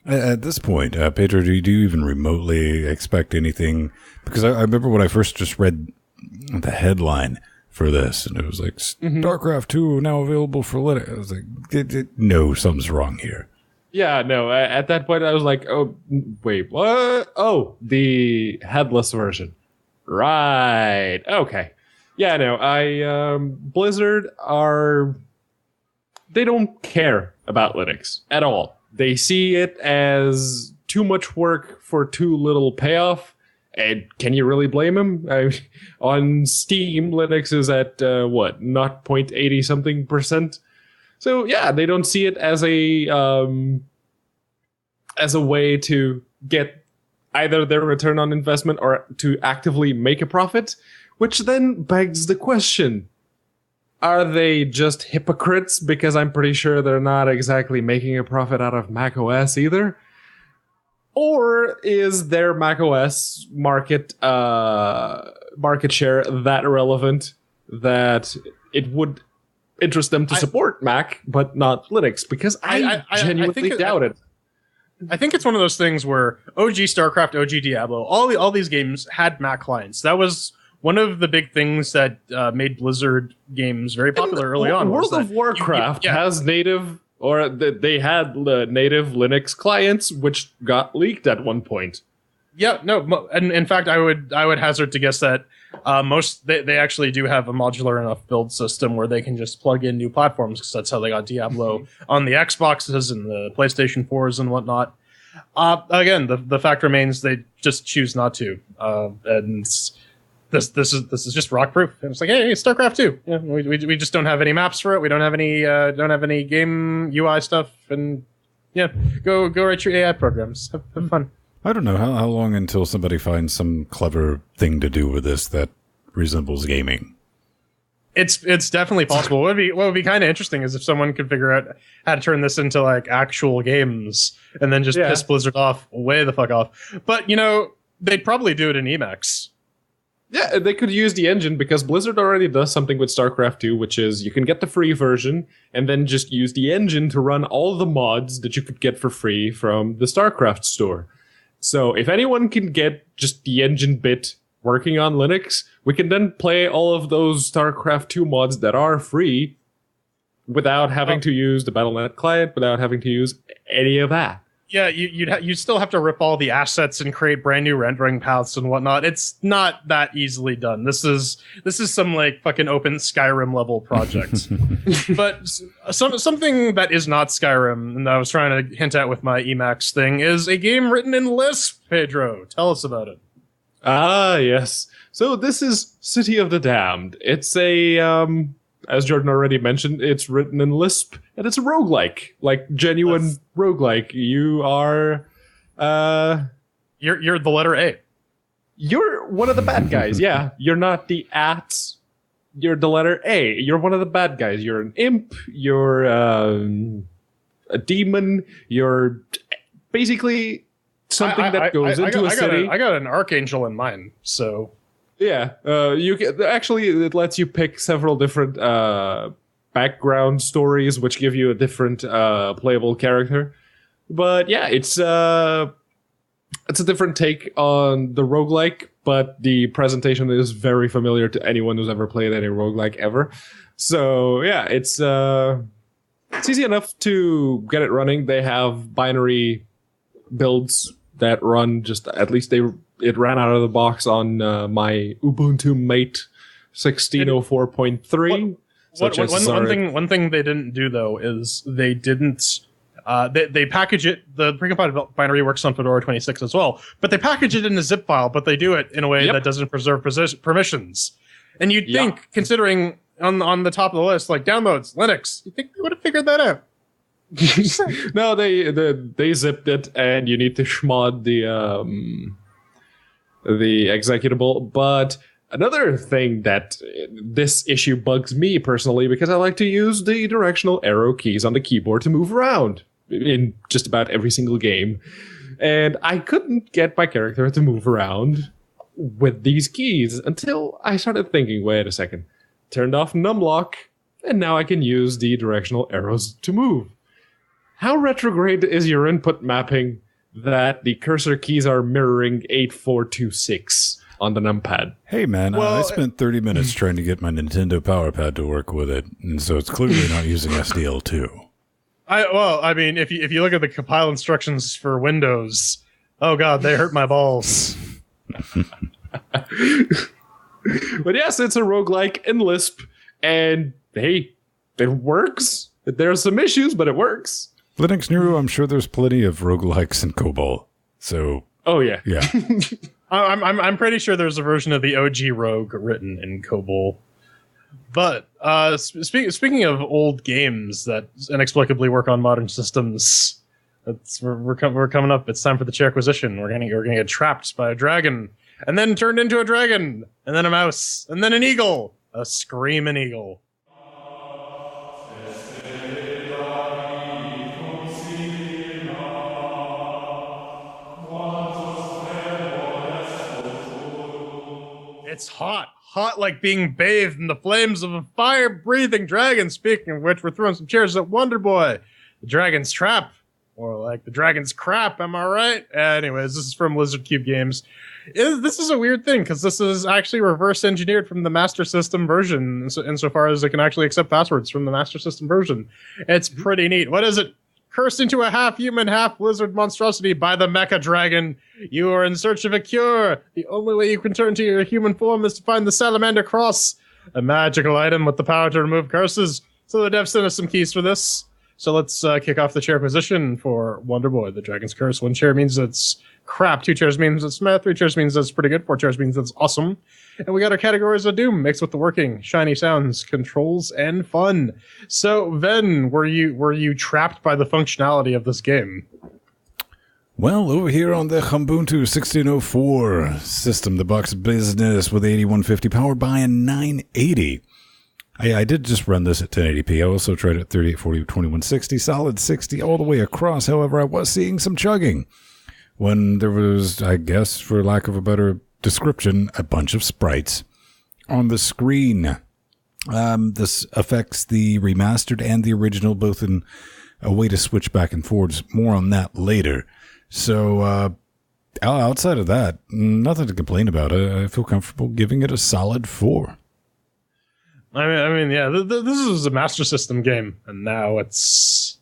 at this point, Pedro, do you even remotely expect anything? Because I remember when I first just read the headline for this, and it was like, StarCraft 2 now available for Linux. I was like, no, something's wrong here. Yeah, no, at that point I was like, oh, wait, what? Oh, the headless version. Right, okay. Yeah, no, Blizzard they don't care about Linux at all. They see it as too much work for too little payoff. And can you really blame them? On Steam, Linux is at, 0.80 something %. So yeah, they don't see it as a way to get either their return on investment or to actively make a profit, which then begs the question, are they just hypocrites? Because I'm pretty sure they're not exactly making a profit out of macOS either. Or is their macOS market share that irrelevant that it would interest them to support Mac but not Linux? Because I genuinely doubt it. I think it's one of those things where OG StarCraft, OG Diablo, all these games had Mac clients. That was one of the big things that made Blizzard games very popular early on. World of Warcraft has native, or they had native Linux clients, which got leaked at one point. Yeah, no, and in fact, I would hazard to guess that they actually do have a modular enough build system where they can just plug in new platforms, because that's how they got Diablo on the Xboxes and the PlayStation 4s and whatnot. Again, the fact remains they just choose not to, and this is just rock proof. And it's like, hey, it's StarCraft 2. Yeah, we just don't have any maps for it. We don't have any game UI stuff, and yeah, go write your AI programs. Have fun. I don't know how long until somebody finds some clever thing to do with this that resembles gaming. It's definitely possible. What would be kind of interesting is if someone could figure out how to turn this into like actual games and then just piss Blizzard off, way the fuck off. But they'd probably do it in Emacs. Yeah, they could use the engine, because Blizzard already does something with StarCraft 2, which is you can get the free version and then just use the engine to run all the mods that you could get for free from the StarCraft store. So if anyone can get just the engine bit working on Linux, we can then play all of those StarCraft 2 mods that are free without having to use the Battle.net client, without having to use any of that. Yeah, you'd still have to rip all the assets and create brand new rendering paths and whatnot. It's not that easily done. This is some like fucking open Skyrim level project. But something that is not Skyrim, and I was trying to hint at with my Emacs thing, is a game written in Lisp. Pedro, tell us about it. Ah, yes. So this is City of the Damned. It's a as Jordan already mentioned, it's written in Lisp, and it's a roguelike, like genuine roguelike. You are, you're the letter A. You're one of the bad guys. Yeah, you're not the ats. You're the letter A. You're one of the bad guys. You're an imp. You're a demon. You're basically something that goes into a city. I got an archangel in mind, so. Yeah, you can actually, it lets you pick several different background stories, which give you a different playable character. But yeah, it's a different take on the roguelike, but the presentation is very familiar to anyone who's ever played any roguelike ever. So yeah, it's easy enough to get it running. They have binary builds that run just, at least it ran out of the box on my Ubuntu Mate 1604.3. One thing they didn't do though is they didn't they package it. The precompiled binary works on Fedora 26 as well, but they package it in a zip file. But they do it in a way that doesn't preserve permissions. And you'd think, considering on the top of the list, like downloads Linux, you think they would have figured that out. No, they zipped it, and you need to schmod the executable. But another thing that this issue bugs me personally, because I like to use the directional arrow keys on the keyboard to move around in just about every single game, and I couldn't get my character to move around with these keys until I started thinking, wait a second, turned off numlock, and now I can use the directional arrows to move. How retrograde is your input mapping that the cursor keys are mirroring 8426 on the numpad? Hey man, I spent 30 minutes trying to get my Nintendo PowerPad to work with it, and so it's clearly not using SDL2. I mean, if you look at the compile instructions for Windows, oh god, they hurt my balls. But yes, it's a roguelike in Lisp, and hey, it works. There's some issues, but it works. Linux Nero, I'm sure there's plenty of roguelikes in COBOL. So, oh yeah, yeah. I'm pretty sure there's a version of the OG Rogue written in COBOL. But speaking of old games that inexplicably work on modern systems, we're coming up. It's time for the CHAIRQUISITION. We're gonna get trapped by a dragon, and then turned into a dragon, and then a mouse, and then an eagle, a screaming eagle. It's hot like being bathed in the flames of a fire-breathing dragon. Speaking of which, we're throwing some chairs at Wonder Boy. The dragon's trap Or like the dragon's crap, am I right? Anyways, this is from Lizard Cube Games. This is a weird thing, because this is actually reverse engineered from the Master System version, insofar as it can actually accept passwords from the Master System version. It's pretty neat. What is it? Cursed into a half-human, half-lizard monstrosity by the Mecha Dragon. You are in search of a cure. The only way you can turn to your human form is to find the Salamander Cross, a magical item with the power to remove curses. So the devs sent us some keys for this. So let's kick off the CHAIRQUISITION for Wonder Boy, the Dragon's Curse. 1 chair means it's crap. 2 chairs means it's meh. 3 chairs means it's pretty good. 4 chairs means it's awesome. And we got our categories of Doom mixed with the working, shiny sounds, controls, and fun. So, Ven, were you trapped by the functionality of this game? Well, over here on the Ubuntu 1604 system, the box of business with 8150 powered by a 980. I did just run this at 1080p. I also tried it 3840, 2160, solid 60 all the way across. However, I was seeing some chugging when there was, I guess, for lack of a better description, a bunch of sprites on the screen. This affects the remastered and the original, both in a way to switch back and forwards. More on that later. So, outside of that, nothing to complain about. I feel comfortable giving it a solid 4. I mean, yeah. This is a Master System game, and now it's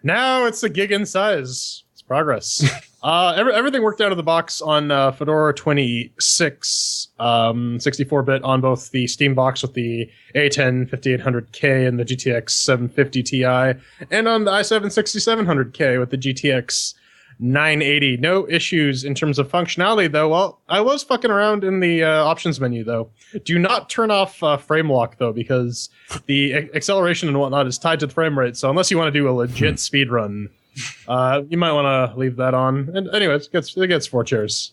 a gig in size. It's progress. Everything worked out of the box on Fedora 26, 64-bit on both the Steam box with the A10 5800K and the GTX 750 Ti, and on the i7 6700K with the GTX 980. No issues in terms of functionality, though. Well, I was fucking around in the options menu, though. Do not turn off frame lock, though, because the acceleration and whatnot is tied to the frame rate. So unless you want to do a legit speed run, you might want to leave that on. And anyways, it gets 4 chairs.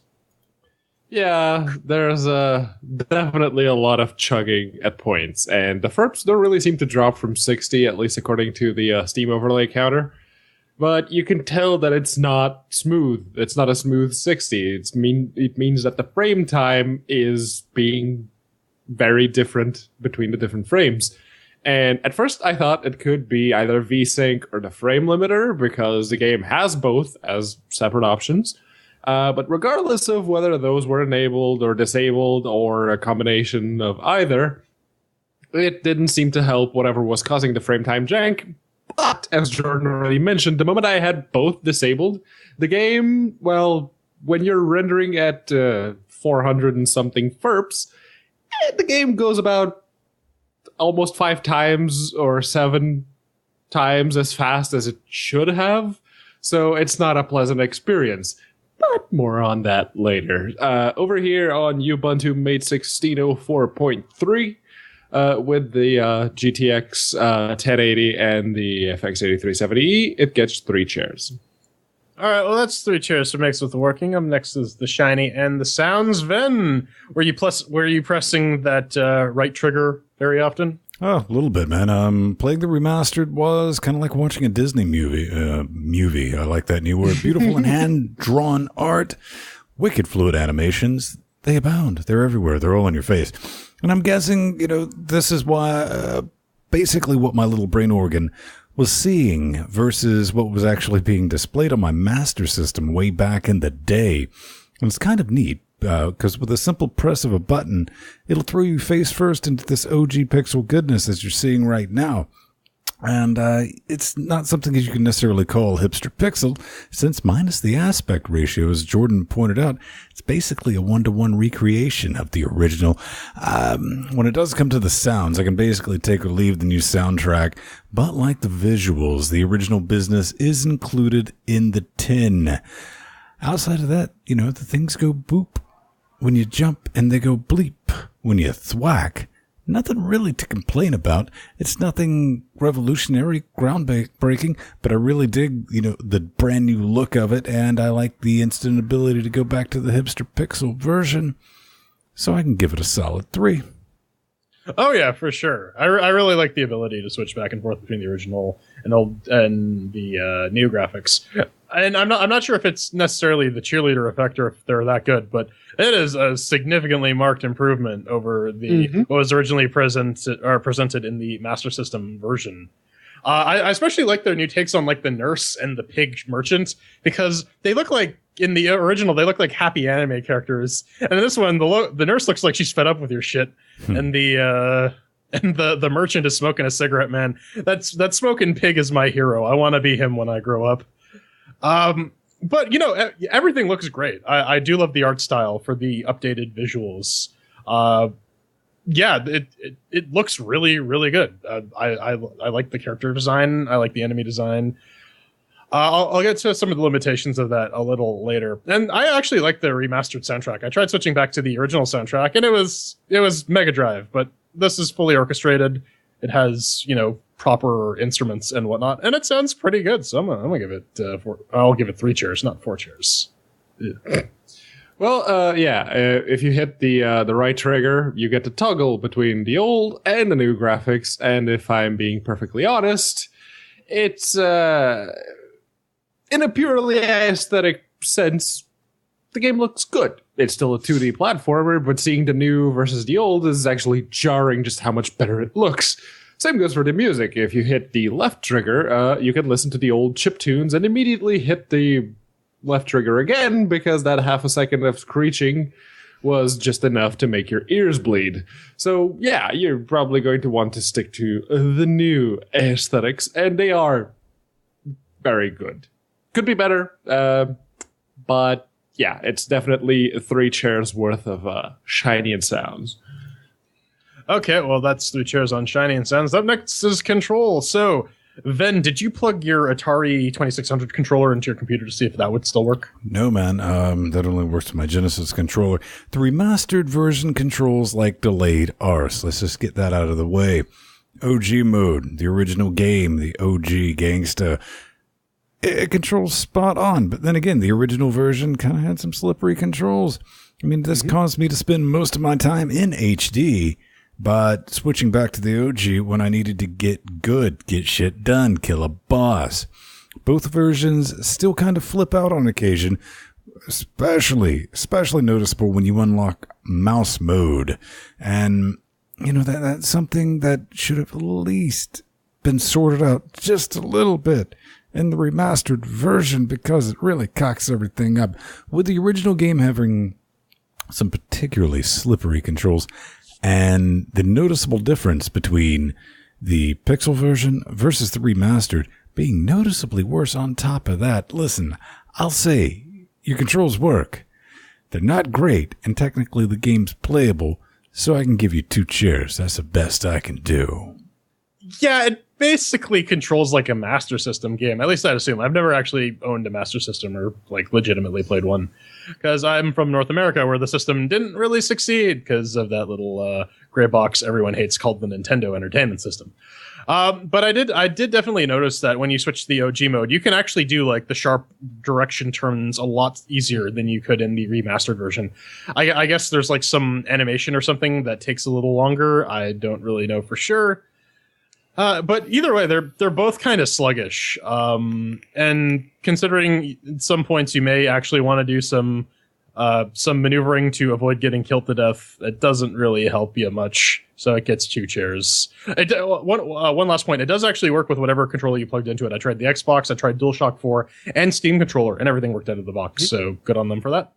Yeah, there's definitely a lot of chugging at points, and the FERPs don't really seem to drop from 60, at least according to the Steam overlay counter. But you can tell that it's not smooth. It's not a smooth 60. It means that the frame time is being very different between the different frames. And at first I thought it could be either VSync or the frame limiter, because the game has both as separate options. But regardless of whether those were enabled or disabled or a combination of either, it didn't seem to help whatever was causing the frame time jank. But, as Jordan already mentioned, the moment I had both disabled, the game, well, when you're rendering at 400 and something FERPs, the game goes about almost 5 times or 7 times as fast as it should have. So it's not a pleasant experience. But more on that later. Over here on Ubuntu Mate 1604.3, with the GTX 1080 and the FX 8370E, it gets 3 chairs. All right, well, that's 3 chairs for Mixed with the Working. Up next is the Shiny and the Sounds. Ven, were you pressing that right trigger very often? Oh, a little bit, man. Playing the remastered was kind of like watching a Disney movie. I like that new word. Beautiful and hand-drawn art. Wicked fluid animations. They abound. They're everywhere. They're all in your face. And I'm guessing, this is why, basically what my little brain organ was seeing versus what was actually being displayed on my Master System way back in the day. And it's kind of neat, because with a simple press of a button, it'll throw you face first into this OG pixel goodness as you're seeing right now. And it's not something that you can necessarily call hipster pixel, since minus the aspect ratio, as Jordan pointed out, it's basically a 1-to-1 recreation of the original. When it does come to the sounds, I can basically take or leave the new soundtrack, but like the visuals, the original business is included in the tin. Outside of that, the things go boop when you jump, and they go bleep when you thwack. Nothing really to complain about. It's nothing revolutionary, groundbreaking, but I really dig, the brand new look of it, and I like the instant ability to go back to the hipster pixel version. So I can give it a solid 3. Oh yeah, for sure. I really like the ability to switch back and forth between the original and the new graphics. And I'm not sure if it's necessarily the cheerleader effect or if they're that good, but it is a significantly marked improvement over the what was originally presented in the Master System version. I especially like their new takes on like the nurse and the pig merchant, because they look like, in the original, they look like happy anime characters, and in this one, the nurse looks like she's fed up with your shit, and the merchant is smoking a cigarette. Man, that smoking pig is my hero. I want to be him when I grow up. But everything looks great. I do love the art style for the updated visuals. It looks really, really good. I like the character design. I like the enemy design. I'll get to some of the limitations of that a little later. And I actually like the remastered soundtrack. I tried switching back to the original soundtrack, and it was Mega Drive, but this is fully orchestrated. It has, proper instruments and whatnot, and it sounds pretty good. So I'm gonna give it I'll give it 3 chairs, not 4 chairs. Yeah. Well, if you hit the right trigger, you get to toggle between the old and the new graphics. And if I'm being perfectly honest, it's in a purely aesthetic sense, the game looks good. It's still a 2D platformer, but seeing the new versus the old is actually jarring just how much better it looks. Same goes for the music. If you hit the left trigger, you can listen to the old chiptunes and immediately hit the left trigger again, because that half a second of screeching was just enough to make your ears bleed. So yeah, you're probably going to want to stick to the new aesthetics, and they are very good. Could be better, but yeah, it's definitely 3 chairs worth of shiny and sounds. Okay, well, that's 3 chairs on shiny and sounds. Up next is control. So, Ven, did you plug your Atari 2600 controller into your computer to see if that would still work? No, man. That only works with my Genesis controller. The remastered version controls like delayed arse. Let's just get that out of the way. OG mode, the original game, the OG gangsta. It controls spot on, but then again, the original version kind of had some slippery controls. I mean, this caused me to spend most of my time in HD, but switching back to the OG when I needed to get good, get shit done, kill a boss. Both versions still kind of flip out on occasion, especially noticeable when you unlock mouse mode. And, that's something that should have at least been sorted out just a little bit in the remastered version, because it really cocks everything up. With the original game having some particularly slippery controls, and the noticeable difference between the pixel version versus the remastered being noticeably worse on top of that. Listen, I'll say your controls work. They're not great, and technically the game's playable, so I can give you 2 chairs. That's the best I can do. Yeah, it basically controls like a Master System game. At least I'd assume. I've never actually owned a Master System or legitimately played one, because I'm from North America, where the system didn't really succeed because of that little gray box everyone hates called the Nintendo Entertainment System. But I did definitely notice that when you switch to the OG mode, you can actually do like the sharp direction turns a lot easier than you could in the remastered version. I guess there's like some animation or something that takes a little longer. I don't really know for sure. But either way, they're both kind of sluggish. And considering at some points you may actually want to do some maneuvering to avoid getting killed to death, it doesn't really help you much. So it gets 2 chairs. One last point. It does actually work with whatever controller you plugged into it. I tried the Xbox, I tried DualShock 4, and Steam controller, and everything worked out of the box. So good on them for that.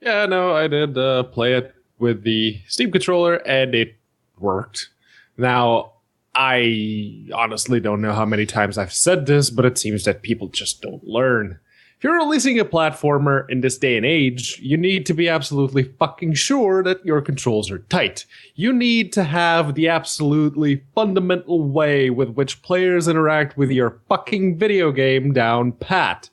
Yeah, no, I did play it with the Steam controller, and it worked. Now, I honestly don't know how many times I've said this, but it seems that people just don't learn. If you're releasing a platformer in this day and age, you need to be absolutely fucking sure that your controls are tight. You need to have the absolutely fundamental way with which players interact with your fucking video game down pat.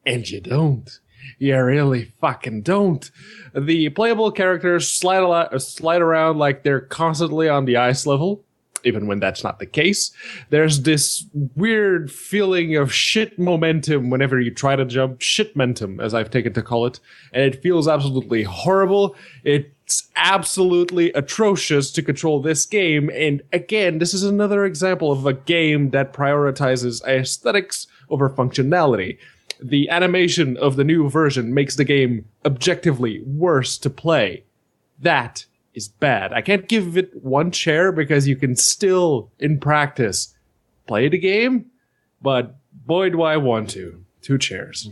And you don't. You really fucking don't. The playable characters slide around like they're constantly on the ice level. Even when that's not the case. There's this weird feeling of shit momentum whenever you try to jump. Shit-mentum, as I've taken to call it. And it feels absolutely horrible. It's absolutely atrocious to control this game. And again, this is another example of a game that prioritizes aesthetics over functionality. The animation of the new version makes the game objectively worse to play. That is bad. I can't give it 1 chair because you can still, in practice, play the game, but boy, do I want to. 2 chairs.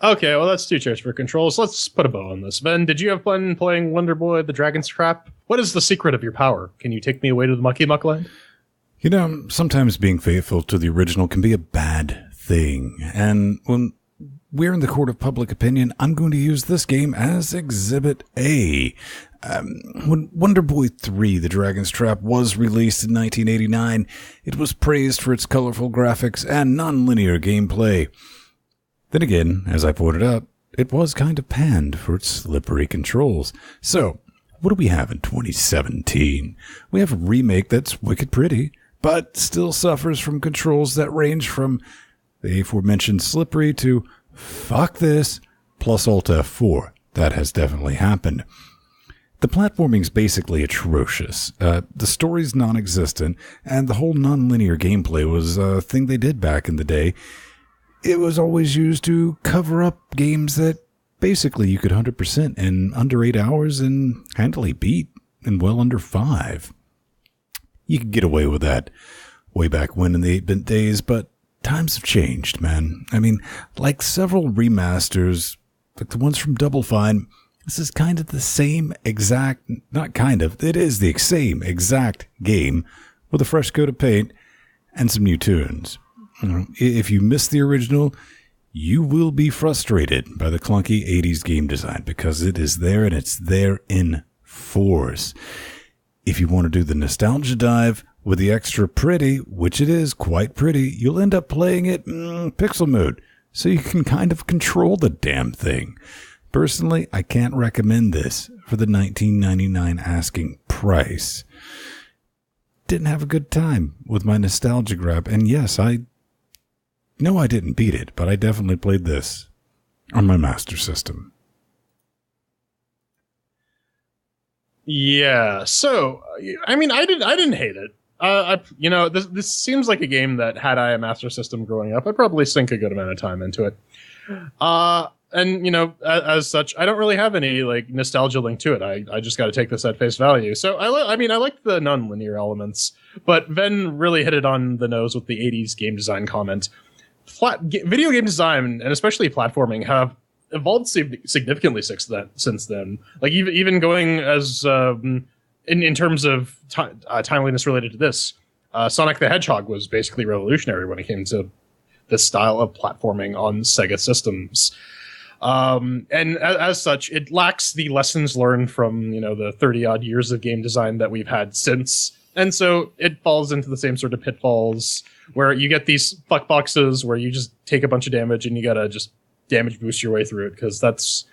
Okay, well, that's 2 chairs for controls. Let's put a bow on this. Ben, did you have fun playing Wonder Boy, the Dragon's Trap? What is the secret of your power? Can you take me away to the Mucky Muck land? You know, sometimes being faithful to the original can be a bad thing. And when we're in the court of public opinion, I'm going to use this game as Exhibit A. When Wonder Boy 3, The Dragon's Trap, was released in 1989, it was praised for its colorful graphics and non-linear gameplay. Then again, as I pointed out, it was kind of panned for its slippery controls. So, what do we have in 2017? We have a remake that's wicked pretty, but still suffers from controls that range from the aforementioned slippery to fuck this plus Alt F4. That has definitely happened. The platforming's basically atrocious. The story's non-existent, and the whole non-linear gameplay was a thing they did back in the day. It was always used to cover up games that basically you could 100% in under 8 hours and handily beat in well under 5. You could get away with that way back when in the 8-bit days, but times have changed, man. I mean, like several remasters, like the ones from Double Fine, this is kind of the same exact, not kind of, it is the same exact game with a fresh coat of paint and some new tunes. If you miss the original, you will be frustrated by the clunky 80s game design because it is there and it's there in force. If you want to do the nostalgia dive with the extra pretty, which it is quite pretty, you'll end up playing it in pixel mode so you can kind of control the damn thing. Personally, I can't recommend this for the $19.99 asking price. Didn't have a good time with my nostalgia grab, and yes, I didn't beat it, but I definitely played this on my Master System. Yeah, so I mean, I didn't hate it. This seems like a game that had I a Master System growing up, I'd probably sink a good amount of time into it. And as such, I don't really have any like nostalgia link to it. I just got to take this at face value. So I like the non-linear elements, but Ven really hit it on the nose with the 80s game design comment. Video game design, and especially platforming, have evolved significantly since then. Like even going as in terms of timeliness related to this, Sonic the Hedgehog was basically revolutionary when it came to this style of platforming on Sega systems. And as such, it lacks the lessons learned from the 30-odd years of game design that we've had since. And so it falls into the same sort of pitfalls where you get these fuck boxes where you just take a bunch of damage and you gotta just damage boost your way through it, because that's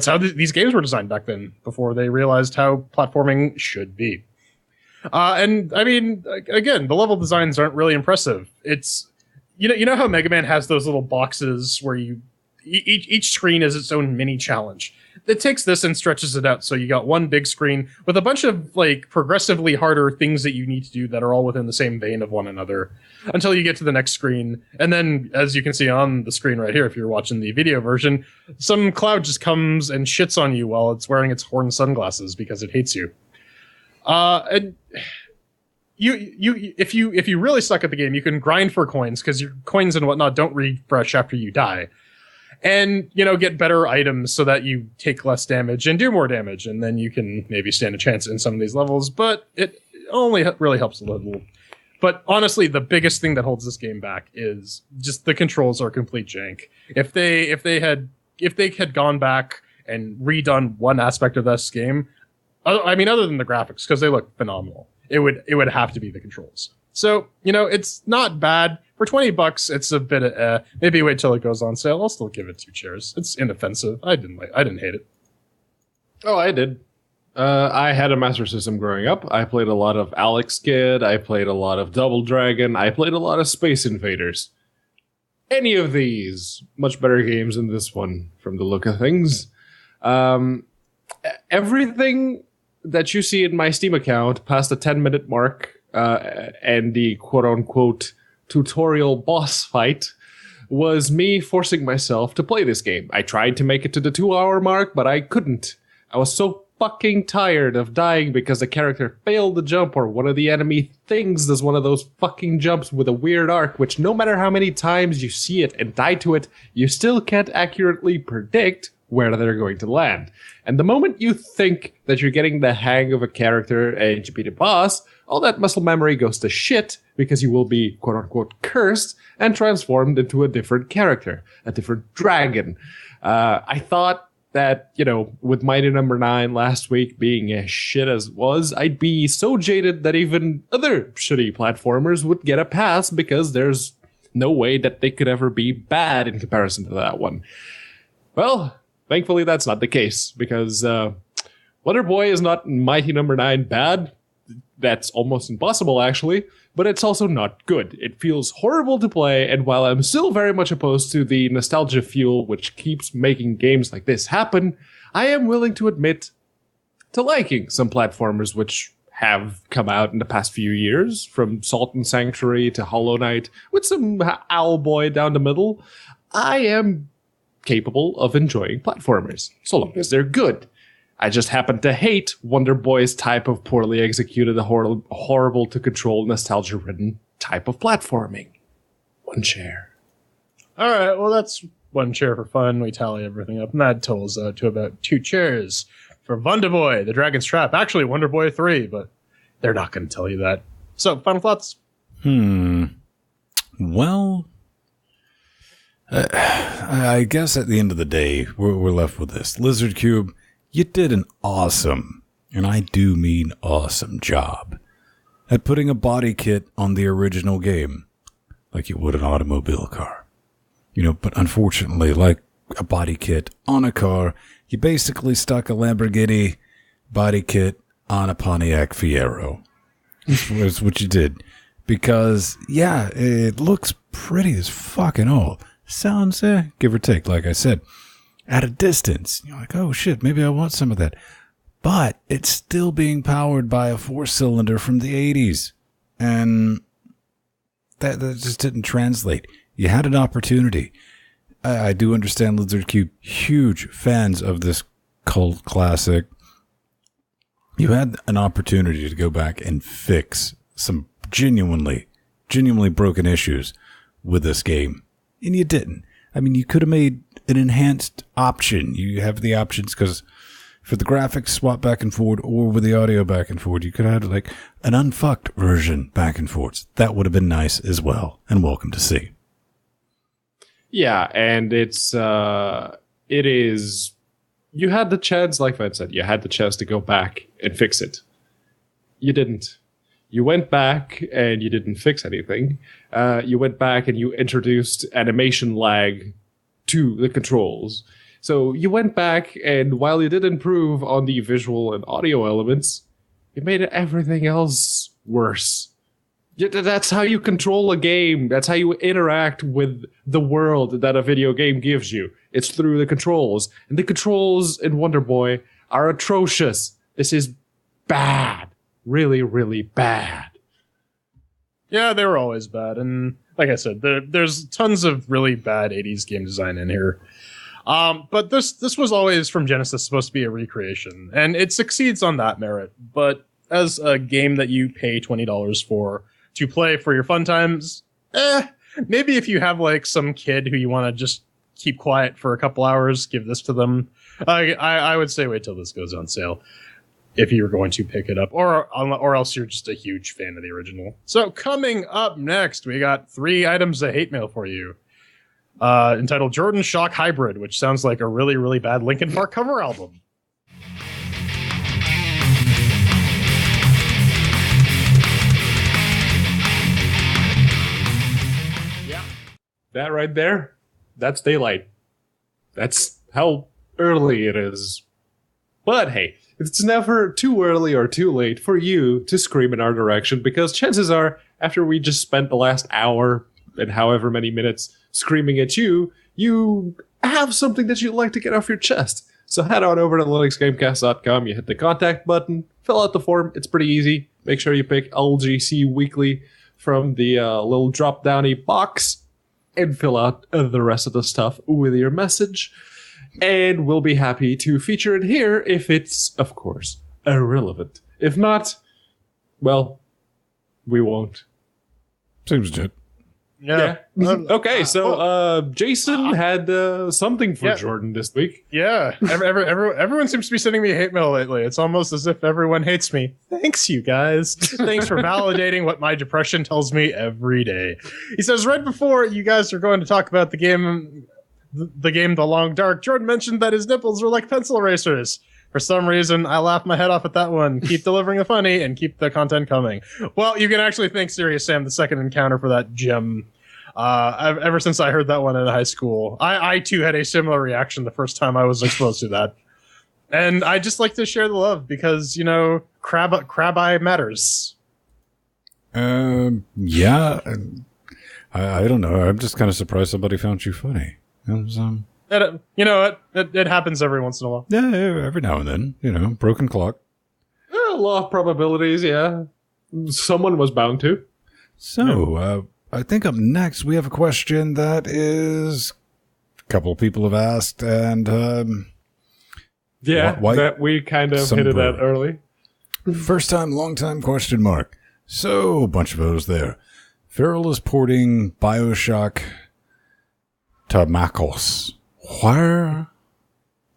how these games were designed back then, before they realized how platforming should be. And I mean, again, the level designs aren't really impressive. It's you know how Mega Man has those little boxes where each screen is its own mini challenge. It takes this and stretches it out, so you got one big screen with a bunch of like progressively harder things that you need to do that are all within the same vein of one another, until you get to the next screen. And then, as you can see on the screen right here, if you're watching the video version, some cloud just comes and shits on you while it's wearing its horn sunglasses because it hates you. And if you really suck at the game, you can grind for coins, because your coins and whatnot don't refresh after you die. And, get better items so that you take less damage and do more damage. And then you can maybe stand a chance in some of these levels, but it only really helps a little. But honestly, the biggest thing that holds this game back is just the controls are complete jank. If they had gone back and redone one aspect of this game, I mean, other than the graphics, because they look phenomenal, it would have to be the controls. So, it's not bad. For $20, it's a bit of maybe wait till it goes on sale. I'll still give it 2 chairs. It's inoffensive. I didn't hate it. Oh, I did. I had a Master System growing up. I played a lot of Alex Kidd. I played a lot of Double Dragon. I played a lot of Space Invaders. Any of these, much better games than this one, from the look of things. Everything that you see in my Steam account past the 10-minute mark and the quote-unquote tutorial boss fight was me forcing myself to play this game. I tried to make it to the 2-hour mark, but I couldn't. I was so fucking tired of dying because the character failed the jump or one of the enemy things does one of those fucking jumps with a weird arc, which no matter how many times you see it and die to it, you still can't accurately predict where they're going to land. And the moment you think that you're getting the hang of a character and you beat a boss, all that muscle memory goes to shit because you will be quote-unquote cursed and transformed into a different character, a different dragon. I thought that, with Mighty Number 9 last week being as shit as it was, I'd be so jaded that even other shitty platformers would get a pass because there's no way that they could ever be bad in comparison to that one. Well, thankfully that's not the case because Wonder Boy is not Mighty Number 9 bad. That's almost impossible, actually, but it's also not good. It feels horrible to play, and while I'm still very much opposed to the nostalgia fuel which keeps making games like this happen, I am willing to admit to liking some platformers which have come out in the past few years, from Salt and Sanctuary to Hollow Knight, with some Owlboy down the middle. I am capable of enjoying platformers, so long as they're good. I just happen to hate Wonder Boy's type of poorly executed, horrible to control, nostalgia-ridden type of platforming. One chair. All right, well, that's one chair for fun. We tally everything up, and that totals out to about 2 chairs for Wonder Boy, The Dragon's Trap. Actually, Wonder Boy 3, but they're not going to tell you that. So, final thoughts? Well, I guess at the end of the day, we're left with this. Lizard Cube, you did an awesome, and I do mean awesome, job at putting a body kit on the original game, like you would an automobile car. But unfortunately, like a body kit on a car, you basically stuck a Lamborghini body kit on a Pontiac Fiero. That's what you did. Because, yeah, it looks pretty as fucking all. Sounds, give or take, like I said. At a distance, you're like, oh shit, maybe I want some of that. But it's still being powered by a 4-cylinder from the 80s. And that just didn't translate. You had an opportunity. I do understand Lizard Cube, huge fans of this cult classic. You had an opportunity to go back and fix some genuinely broken issues with this game. And you didn't. I mean, you could have made an enhanced option. You have the options because for the graphics swap back and forward or with the audio back and forward, you could have like an unfucked version back and forwards. That would have been nice as well. And welcome to see. Yeah, and it is, you had the chance, like Van said, you had the chance to go back and fix it. You didn't. You went back and you didn't fix anything. You went back and you introduced animation lag to the controls. So you went back and while you did improve on the visual and audio elements, you made everything else worse. That's how you control a game. That's how you interact with the world that a video game gives you. It's through the controls. And the controls in Wonder Boy are atrocious. This is bad. Really, really bad. Yeah, they were always bad. And like I said, there's tons of really bad 80s game design in here. But this was always from Genesis supposed to be a recreation. And it succeeds on that merit. But as a game that you pay $20 for to play for your fun times, maybe if you have like some kid who you want to just keep quiet for a couple hours, give this to them. I would say wait till this goes on sale if you're going to pick it up, or else you're just a huge fan of the original. So coming up next, we got 3 items of hate mail for you, entitled Jordan Shock Hybrid, which sounds like a really, really bad Linkin Park cover album. That right there, that's daylight. That's how early it is. But hey, it's never too early or too late for you to scream in our direction, because chances are, after we just spent the last hour and however many minutes screaming at you, you have something that you'd like to get off your chest. So head on over to LinuxGameCast.com, you hit the contact button, fill out the form, it's pretty easy. Make sure you pick LGC Weekly from the little drop-downy box, and fill out the rest of the stuff with your message. and we'll be happy to feature it here if it's, of course, irrelevant. If not, well, we won't. Seems legit. Yeah. Okay, so Jason had something for Jordan this week. Yeah. Everyone seems to be sending me hate mail lately. It's almost as if everyone hates me. Thanks, you guys. Thanks for validating what my depression tells me every day. He says, right before you guys are going to talk about the game The Long Dark, Jordan mentioned that his nipples were like pencil erasers. For some reason, I laughed my head off at that one. Keep delivering the funny and keep the content coming. Well, you can actually thank Serious Sam the second encounter for that gem. Ever since I heard that one in high school, I too had a similar reaction the first time I was exposed to that. And I just like to share the love because, crab eye matters. Yeah. I don't know. I'm just kind of surprised somebody found you funny. It was, it happens every once in a while. yeah, every now and then, broken clock. Law of probabilities, yeah. Someone was bound to. So, I think up next we have a question that is a couple of people have asked, and that we kind of hit it at early. First time, long time question mark. So, a bunch of those there. Feral is porting BioShock to MacOS. Where?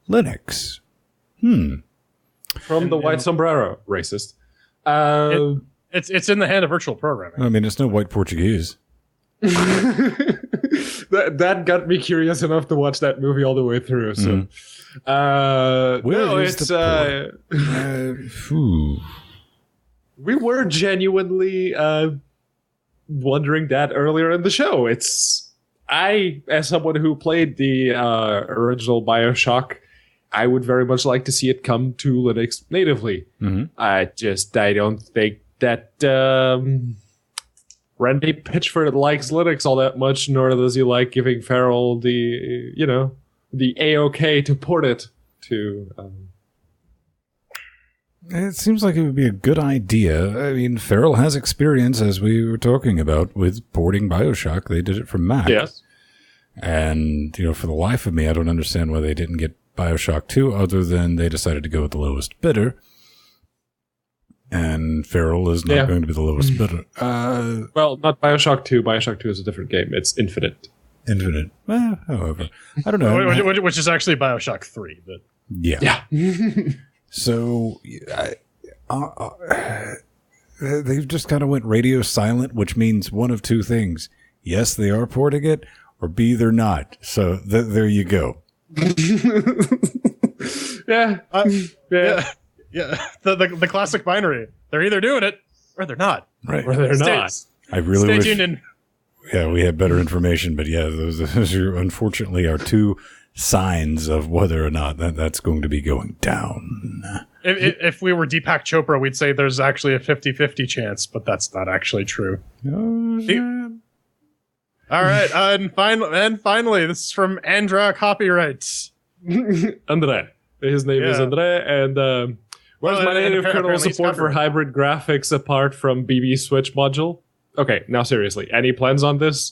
Linux. From the white sombrero, racist. It's in the hand of virtual programming. I mean, it's no white Portuguese. that got me curious enough to watch that movie all the way through. So, we were genuinely wondering that earlier in the show. I, as someone who played the original BioShock, I would very much like to see it come to Linux natively. I don't think that Randy Pitchford likes Linux all that much, nor does he like giving Feral the A-OK to port it to. It seems like it would be a good idea. I mean, Feral has experience, as we were talking about, with porting BioShock. They did it from Mac. Yes. And, for the life of me, I don't understand why they didn't get BioShock 2, other than they decided to go with the lowest bidder. And Feral is not going to be the lowest bidder. Well, not BioShock 2. BioShock 2 is a different game. It's Infinite. Well, however. I don't know. Which is actually BioShock 3. But Yeah. So, they've just kind of went radio silent, which means one of two things. Yes, they are porting it, or B, they're not. So, there you go. Yeah. The classic binary. They're either doing it, or they're not. Right. Or they're not. I really wish... Stay tuned in. Yeah, we had better information, but those unfortunately are two signs of whether or not that's going to be going down. If we were Deepak Chopra, we'd say there's actually a 50-50 chance, but that's not actually true. All right, and finally, this is from Andra Copyrights. Andre. His name is Andre, and where's my native kernel support for hybrid graphics apart from BB Switch module? Okay, now seriously, any plans on this?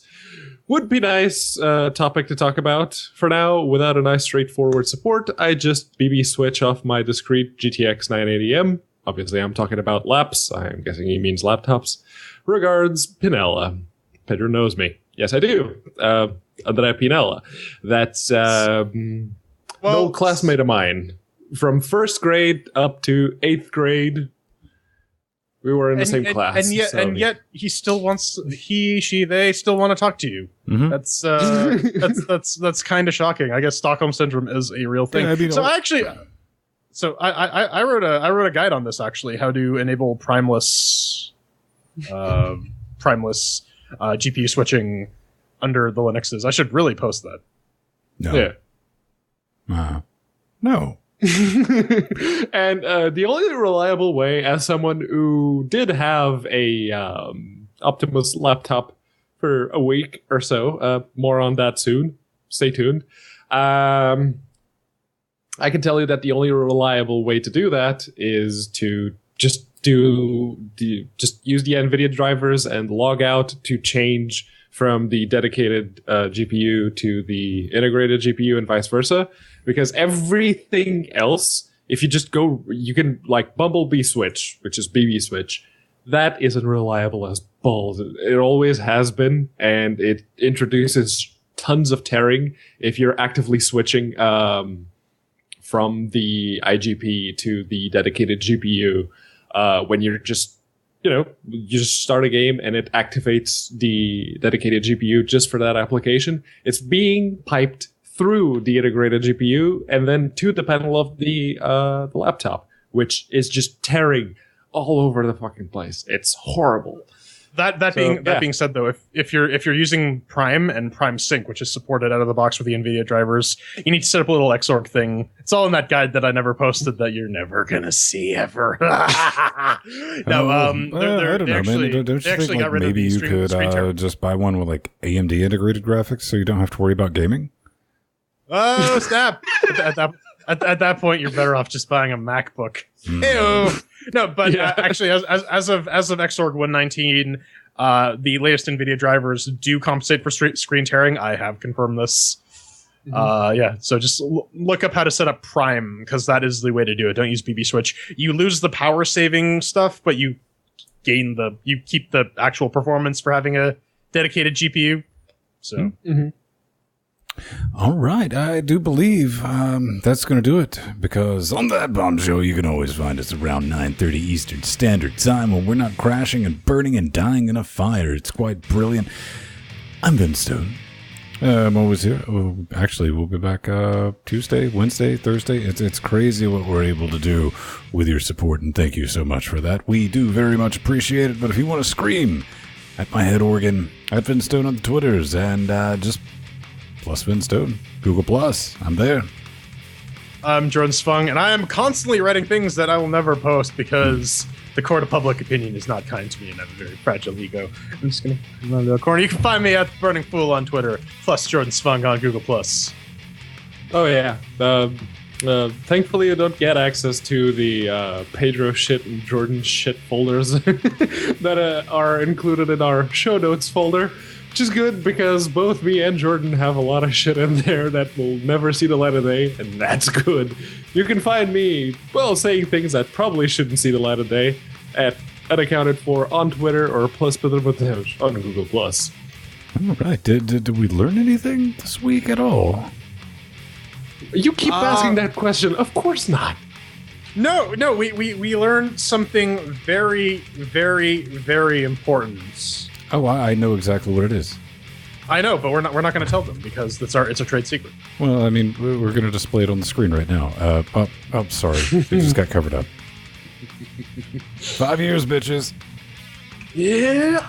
Would be nice topic to talk about. For now, without a nice straightforward support, I just BB switch off my discrete GTX 980M. Obviously, I'm talking about laps. I'm guessing he means laptops. Regards, Pinella. Pedro knows me. Yes, I do. Andrea Pinella. That's an old classmate of mine. From first grade up to 8th grade. We were in the same class. And yet he still wants they still want to talk to you. Mm-hmm. That's kind of shocking. I guess Stockholm syndrome is a real thing. I wrote a guide on this actually, how to enable primeless GPU switching under the Linuxes. I should really post that. No. Yeah. No. And the only reliable way, as someone who did have a Optimus laptop for a week or so, more on that soon, stay tuned, I can tell you that the only reliable way to do that is to just use the NVIDIA drivers and log out to change from the dedicated GPU to the integrated GPU and vice versa, because everything else, if you just go, you can like Bumblebee switch, which is BB switch, that isn't reliable as balls. It always has been, and it introduces tons of tearing if you're actively switching from the IGP to the dedicated GPU when you're just, you just start a game and it activates the dedicated GPU just for that application. It's being piped through the integrated GPU and then to the panel of the laptop, which is just tearing all over the fucking place. It's horrible. That being said, though, if you're using Prime and Prime Sync, which is supported out of the box with the NVIDIA drivers, you need to set up a little Xorg thing. It's all in that guide that I never posted that you're never gonna see ever. No, I don't know, man. Don't you think like maybe you could just buy one with like AMD integrated graphics so you don't have to worry about gaming? Oh snap! At that point, you're better off just buying a MacBook. Ew. No, but actually, as of Xorg 119, the latest NVIDIA drivers do compensate for screen tearing. I have confirmed this. So just look up how to set up Prime, because that is the way to do it. Don't use BB Switch. You lose the power saving stuff, but you keep the actual performance for having a dedicated GPU. So. All right, I do believe that's going to do it, because on that bombshell, you can always find us around 9:30 Eastern Standard Time when we're not crashing and burning and dying in a fire. It's quite brilliant. I'm Vince Stone. I'm always here. Actually, we'll be back Tuesday, Wednesday, Thursday. It's crazy what we're able to do with your support, and thank you so much for that. We do very much appreciate it, but if you want to scream at my head organ, at Vince Stone on the Twitters, and just plus Vince Stone, Google Plus. I'm there. I'm Jordan Svung, and I am constantly writing things that I will never post because the court of public opinion is not kind to me, and I have a very fragile ego. I'm just going to come out of the corner. You can find me at Burning Fool on Twitter, plus Jordan Svung on Google Plus. Oh yeah. Thankfully, you don't get access to the Pedro shit and Jordan shit folders that are included in our show notes folder. Which is good, because both me and Jordan have a lot of shit in there that will never see the light of day, and that's good. You can find me, saying things that probably shouldn't see the light of day at Unaccounted For on Twitter or plus on Google Plus. All right. Did we learn anything this week at all? You keep asking that question. Of course not. No, we learned something very, very, very important. Oh, I know exactly what it is. I know, but we're not going to tell them because it's a trade secret. Well, I mean, we're going to display it on the screen right now. Sorry, it just got covered up. 5 years, bitches. Yeah.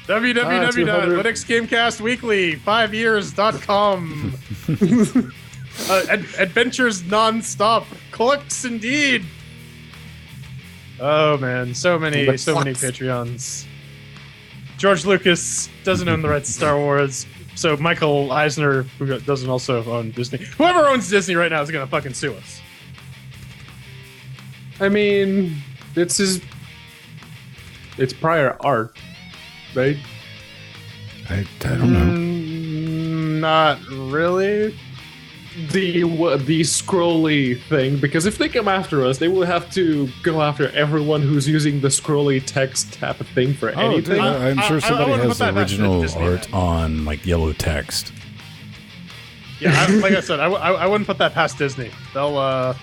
www.LinuxGameCastWeekly5years.com. Adventures non-stop. Clicks indeed. Oh man, so many Patreons. George Lucas doesn't own the rights to Star Wars, so Michael Eisner, who doesn't also own Disney, whoever owns Disney right now is gonna fucking sue us. I mean, it's prior art, right? I don't know. Not really. The scrolly thing, because if they come after us, they will have to go after everyone who's using the scrolly text type of thing for anything. Dude, I'm sure somebody has original art on like yellow text. Yeah, like I said, I wouldn't put that past Disney. They'll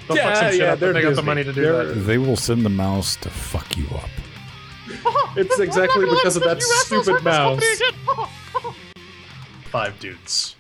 fuck some shit up if they got the money to do that. They will send the mouse to fuck you up. It's exactly because of that stupid mouse. 5 dudes.